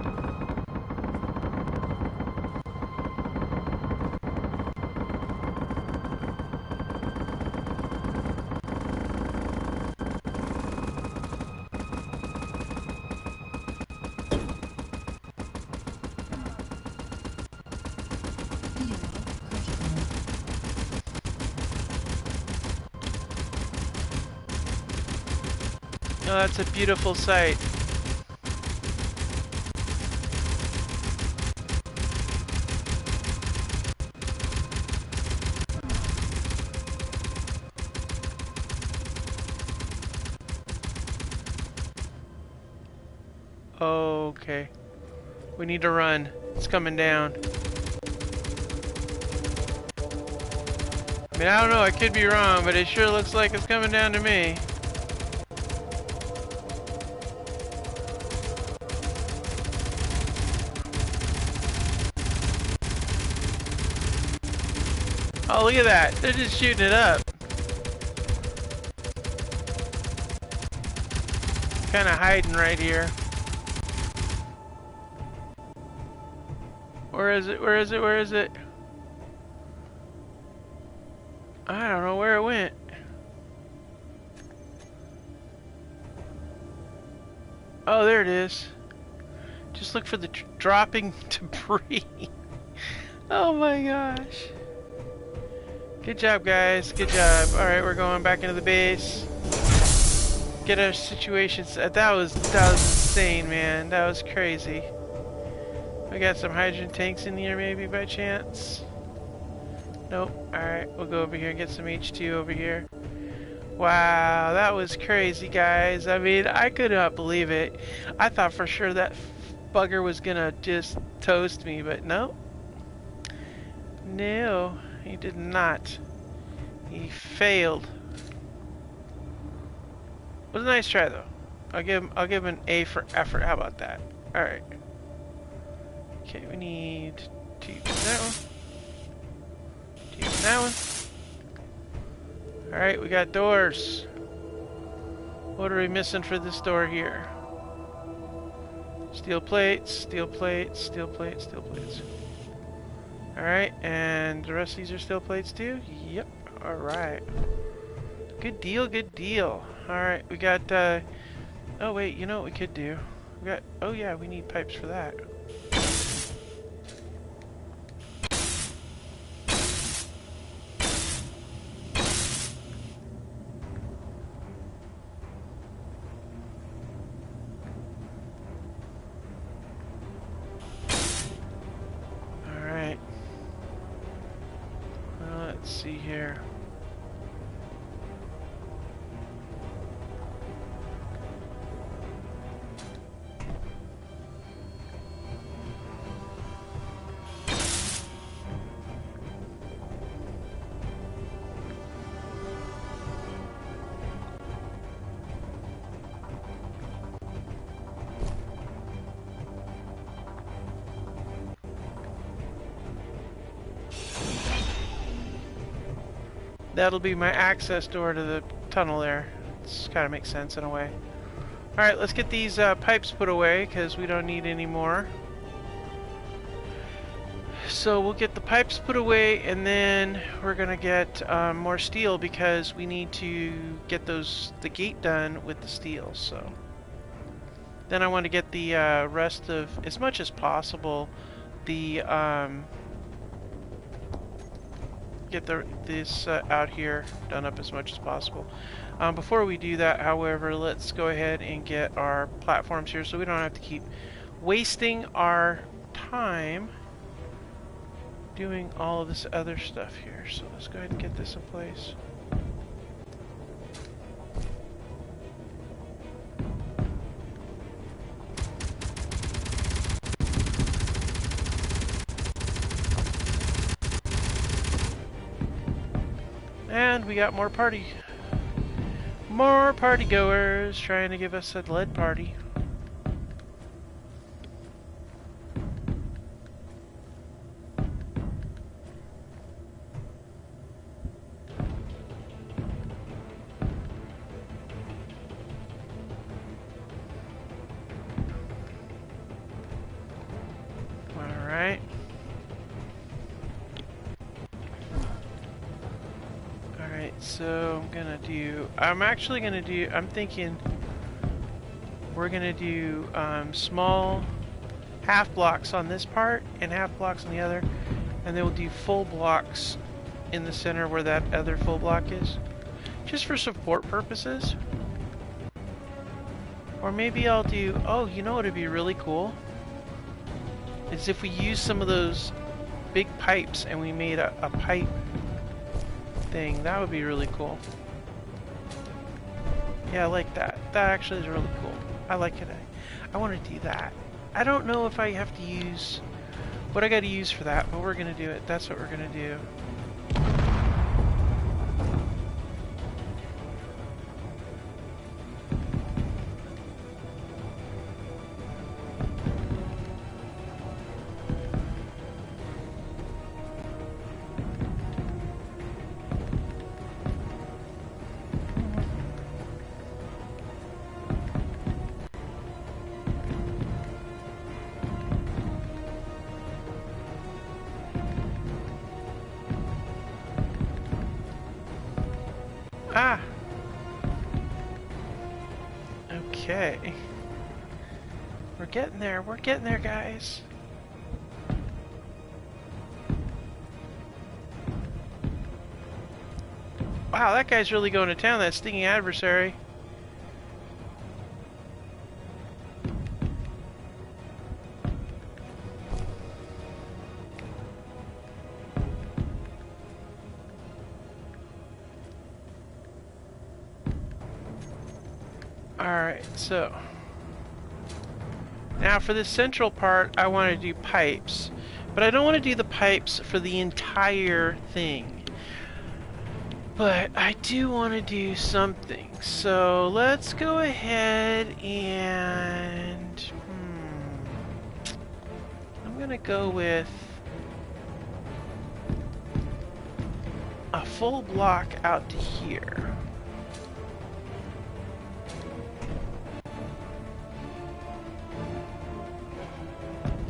Oh, that's a beautiful sight. Okay. We need to run. It's coming down. I mean, I don't know, I could be wrong, but it sure looks like it's coming down to me. Oh, look at that. They're just shooting it up. Kind of hiding right here. Where is it? Where is it? Where is it? I don't know where it went. Oh, there it is. Just look for the dropping debris. Oh my gosh. Good job, guys. Good job. Alright, we're going back into the base. Get our situation set. That was insane, man. That was crazy. We got some hydrogen tanks in here, maybe, by chance? Nope. Alright, we'll go over here and get some H2 over here. Wow, that was crazy, guys. I mean, I could not believe it. I thought for sure that bugger was gonna just toast me, but no. No, he did not. He failed. It was a nice try, though. I'll give him an A for effort. How about that? All right. Okay, we need to use that one. To use that one. All right, we got doors. What are we missing for this door here? Steel plates, steel plates, steel plates, steel plates. Alright, and the rest of these are steel plates too? Yep, alright. Good deal, good deal. Alright, we got, oh wait, you know what we could do? We got, oh yeah, we need pipes for that. Let's see here. That'll be my access door to the tunnel there. It's kind of makes sense in a way. Alright, let's get these pipes put away because we don't need any more. So we'll get the pipes put away and then we're going to get more steel because we need to get the gate done with the steel. So then I want to get the rest of, as much as possible, the get this out here done up as much as possible. Before we do that, however, let's go ahead and get our platforms here so we don't have to keep wasting our time doing all of this other stuff here. So let's go ahead and get this in place. And we got more party goers trying to give us a lead party. Alright. So I'm thinking we're gonna do small half blocks on this part and half blocks on the other, and then we'll do full blocks in the center where that other full block is, just for support purposes. Or maybe I'll do, oh, you know what would be really cool? Is if we use some of those big pipes and we made a pipe thing. That would be really cool. Yeah, I like that. That actually is really cool. I like it. I want to do that. I don't know if I have to use what I got to use for that, but we're going to do it. That's what we're going to do. Ah! Okay. We're getting there, guys. Wow, that guy's really going to town, that stinging adversary. Alright, so now for this central part, I want to do pipes. But I don't want to do the pipes for the entire thing. But I do want to do something. So let's go ahead and... I'm going to go with a full block out to here.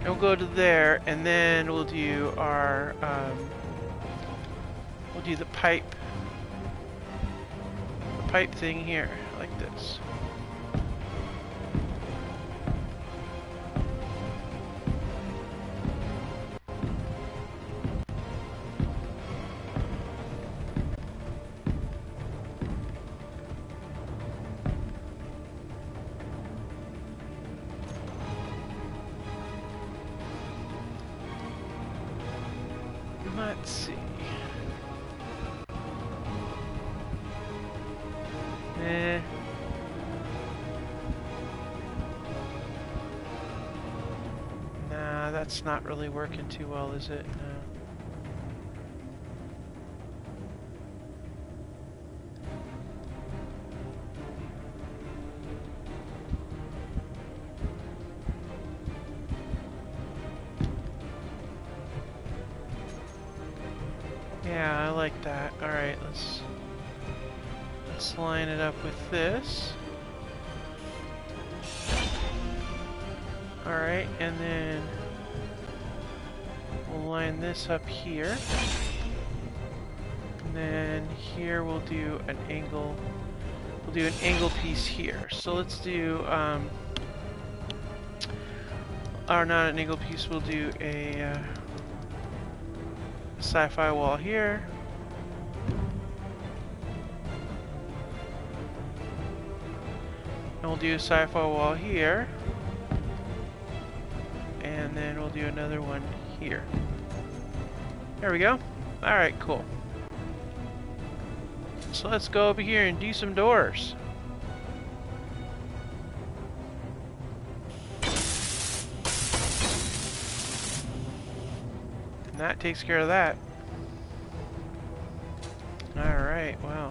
And we'll go to there, and then we'll do our, we'll do the pipe thing here, like this. Let's see. Nah, that's not really working too well, is it? No. Yeah, I like that. Alright, let's line it up with this. Alright, and then we'll line this up here. And then here we'll do an angle. We'll do an angle piece here. So let's do or not an angle piece, we'll do a sci-fi wall here. And we'll do a sci-fi wall here. And then we'll do another one here. There we go. Alright, cool. So let's go over here and do some doors. And that takes care of that. Alright, wow.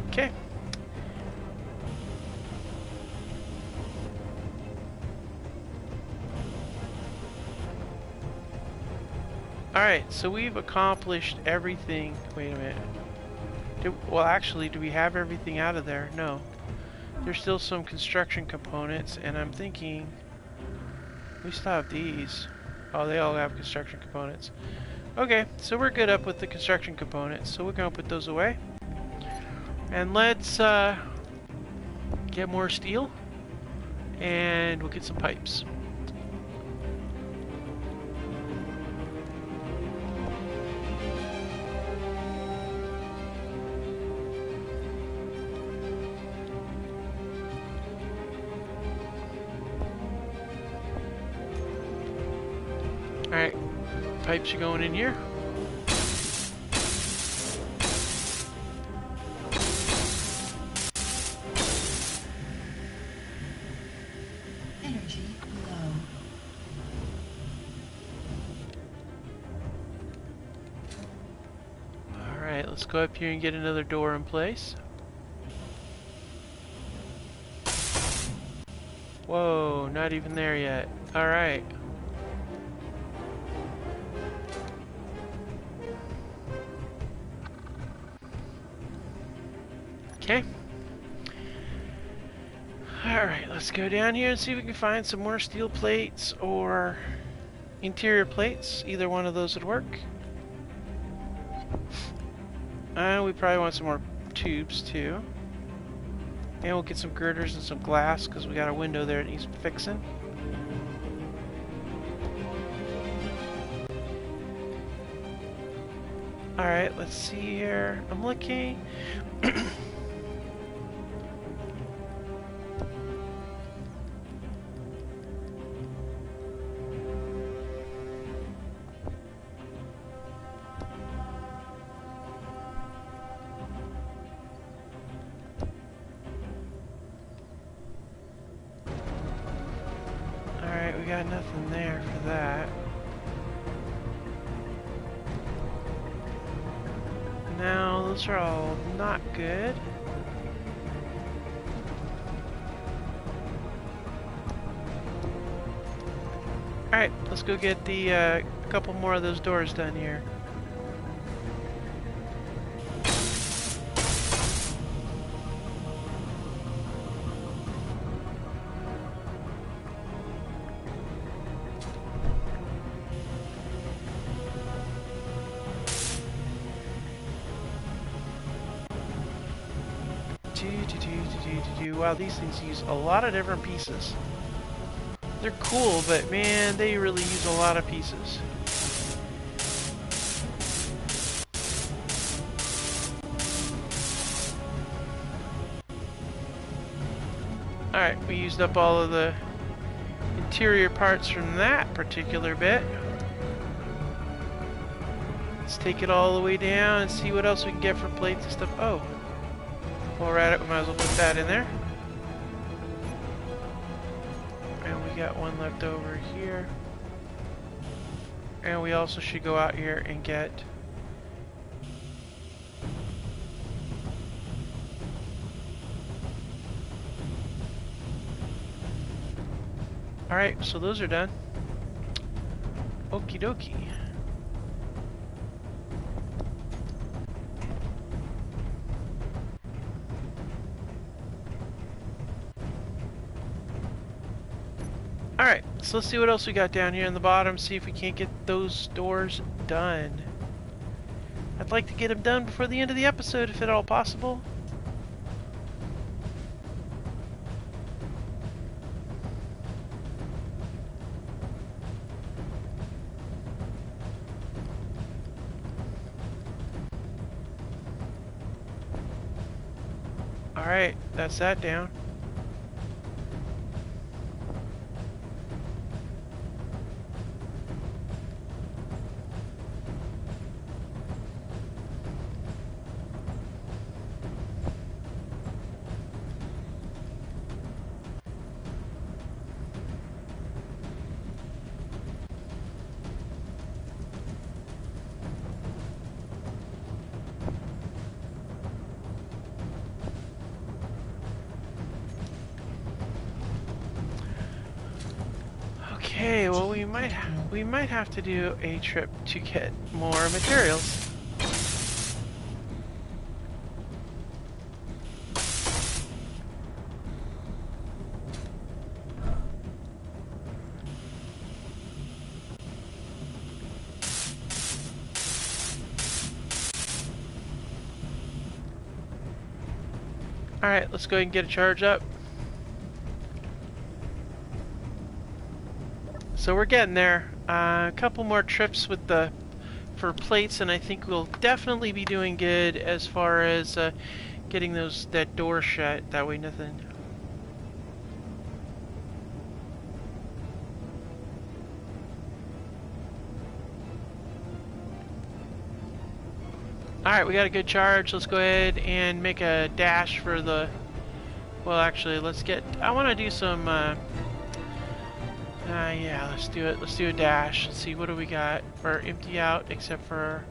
Okay. Alright, so we've accomplished everything. Wait a minute. Well, actually, do we have everything out of there? No. There's still some construction components, and I'm thinking we still have these. Oh, they all have construction components. Okay, so we're good up with the construction components, so we're gonna put those away. And let's get more steel, and we'll get some pipes. Alright, pipes are going in here. Energy low. Alright, let's go up here and get another door in place. Whoa, not even there yet. Alright. Okay. Alright, let's go down here and see if we can find some more steel plates or interior plates. Either one of those would work. We probably want some more tubes too. And we'll get some girders and some glass because we got a window there that needs fixing. Alright, let's see here. I'm looking. Alright, we got nothing there for that. Now, those are all not good. Alright, let's go get the couple more of those doors done here. Wow, these things use a lot of different pieces. They're cool, but man, they really use a lot of pieces. Alright, we used up all of the interior parts from that particular bit. Let's take it all the way down and see what else we can get for plates and stuff. Oh, while we're at it, we might as well put that in there. And we got one left over here. And we also should go out here and get alright, so those are done. Okie dokie. Alright, so let's see what else we got down here in the bottom, see if we can't get those doors done. I'd like to get them done before the end of the episode, if at all possible. Alright, that's that down. Okay, well we might have to do a trip to get more materials. Alright, let's go ahead and get a charge up. So we're getting there. A couple more trips with for plates, and I think we'll definitely be doing good as far as getting that door shut. That way, nothing. All right, we got a good charge. Let's go ahead and make a dash for the. Well, actually, let's get. I want to do some. Yeah, let's do it. Let's do a dash. Let's see, what do we got? We're empty out, except for...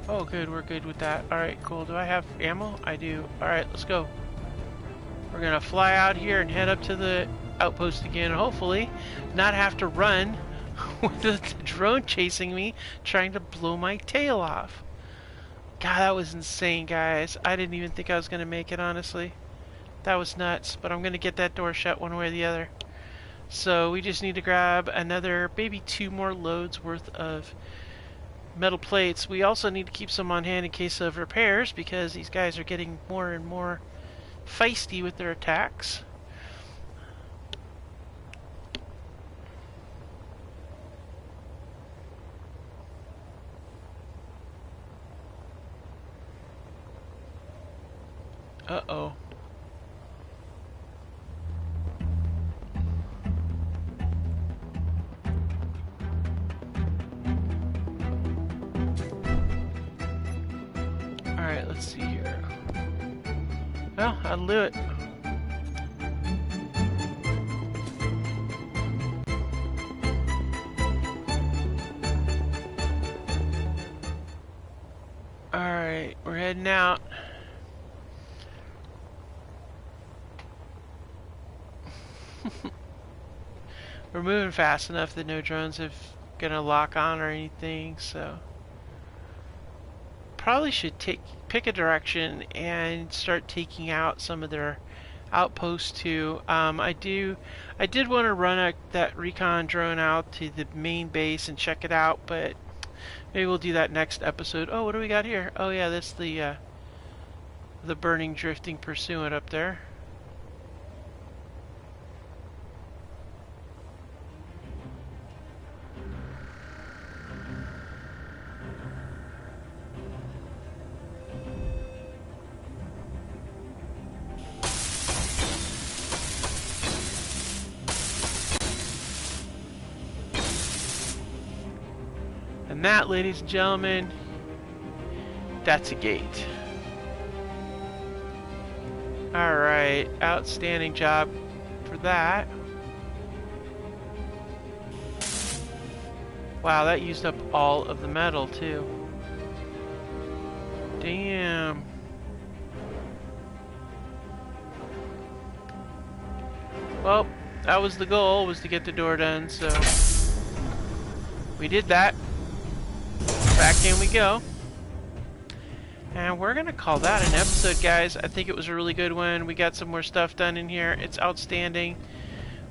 Oh, good, we're good with that. Alright, cool. Do I have ammo? I do. Alright, let's go. We're gonna fly out here and head up to the outpost again, hopefully not have to run with the drone chasing me, trying to blow my tail off. God, that was insane, guys. I didn't even think I was going to make it, honestly. That was nuts, but I'm going to get that door shut one way or the other. So we just need to grab another, maybe 2 more loads worth of metal plates. We also need to keep some on hand in case of repairs, because these guys are getting more and more feisty with their attacks. Uh-oh. Alright, let's see here. Well, that'll do it. Alright, we're heading out. We're moving fast enough that no drones are gonna lock on or anything, so probably should pick a direction and start taking out some of their outposts too. I did want to run that recon drone out to the main base and check it out, but maybe we'll do that next episode. Oh, what do we got here? Oh yeah, that's the burning drifting pursuant up there. And that, ladies and gentlemen, that's a gate. Alright, outstanding job for that. Wow, that used up all of the metal too. Damn. Well, that was the goal, was to get the door done, so we did that. Back in we go. And we're gonna call that an episode, guys. I think it was a really good one. We got some more stuff done in here. It's outstanding.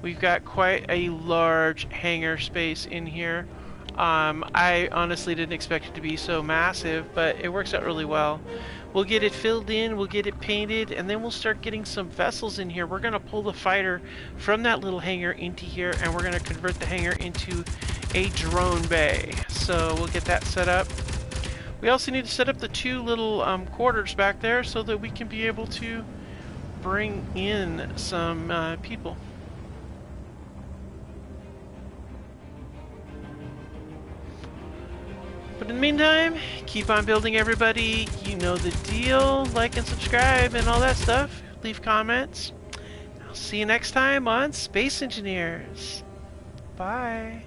We've got quite a large hangar space in here. I honestly didn't expect it to be so massive, but it works out really well. We'll get it filled in, we'll get it painted, and then we'll start getting some vessels in here. We're gonna pull the fighter from that little hangar into here, and we're gonna convert the hangar into a drone bay. So we'll get that set up. We also need to set up the 2 little quarters back there so that we can be able to bring in some people. But in the meantime, keep on building, everybody. You know the deal. Like and subscribe and all that stuff. Leave comments. I'll see you next time on Space Engineers. Bye.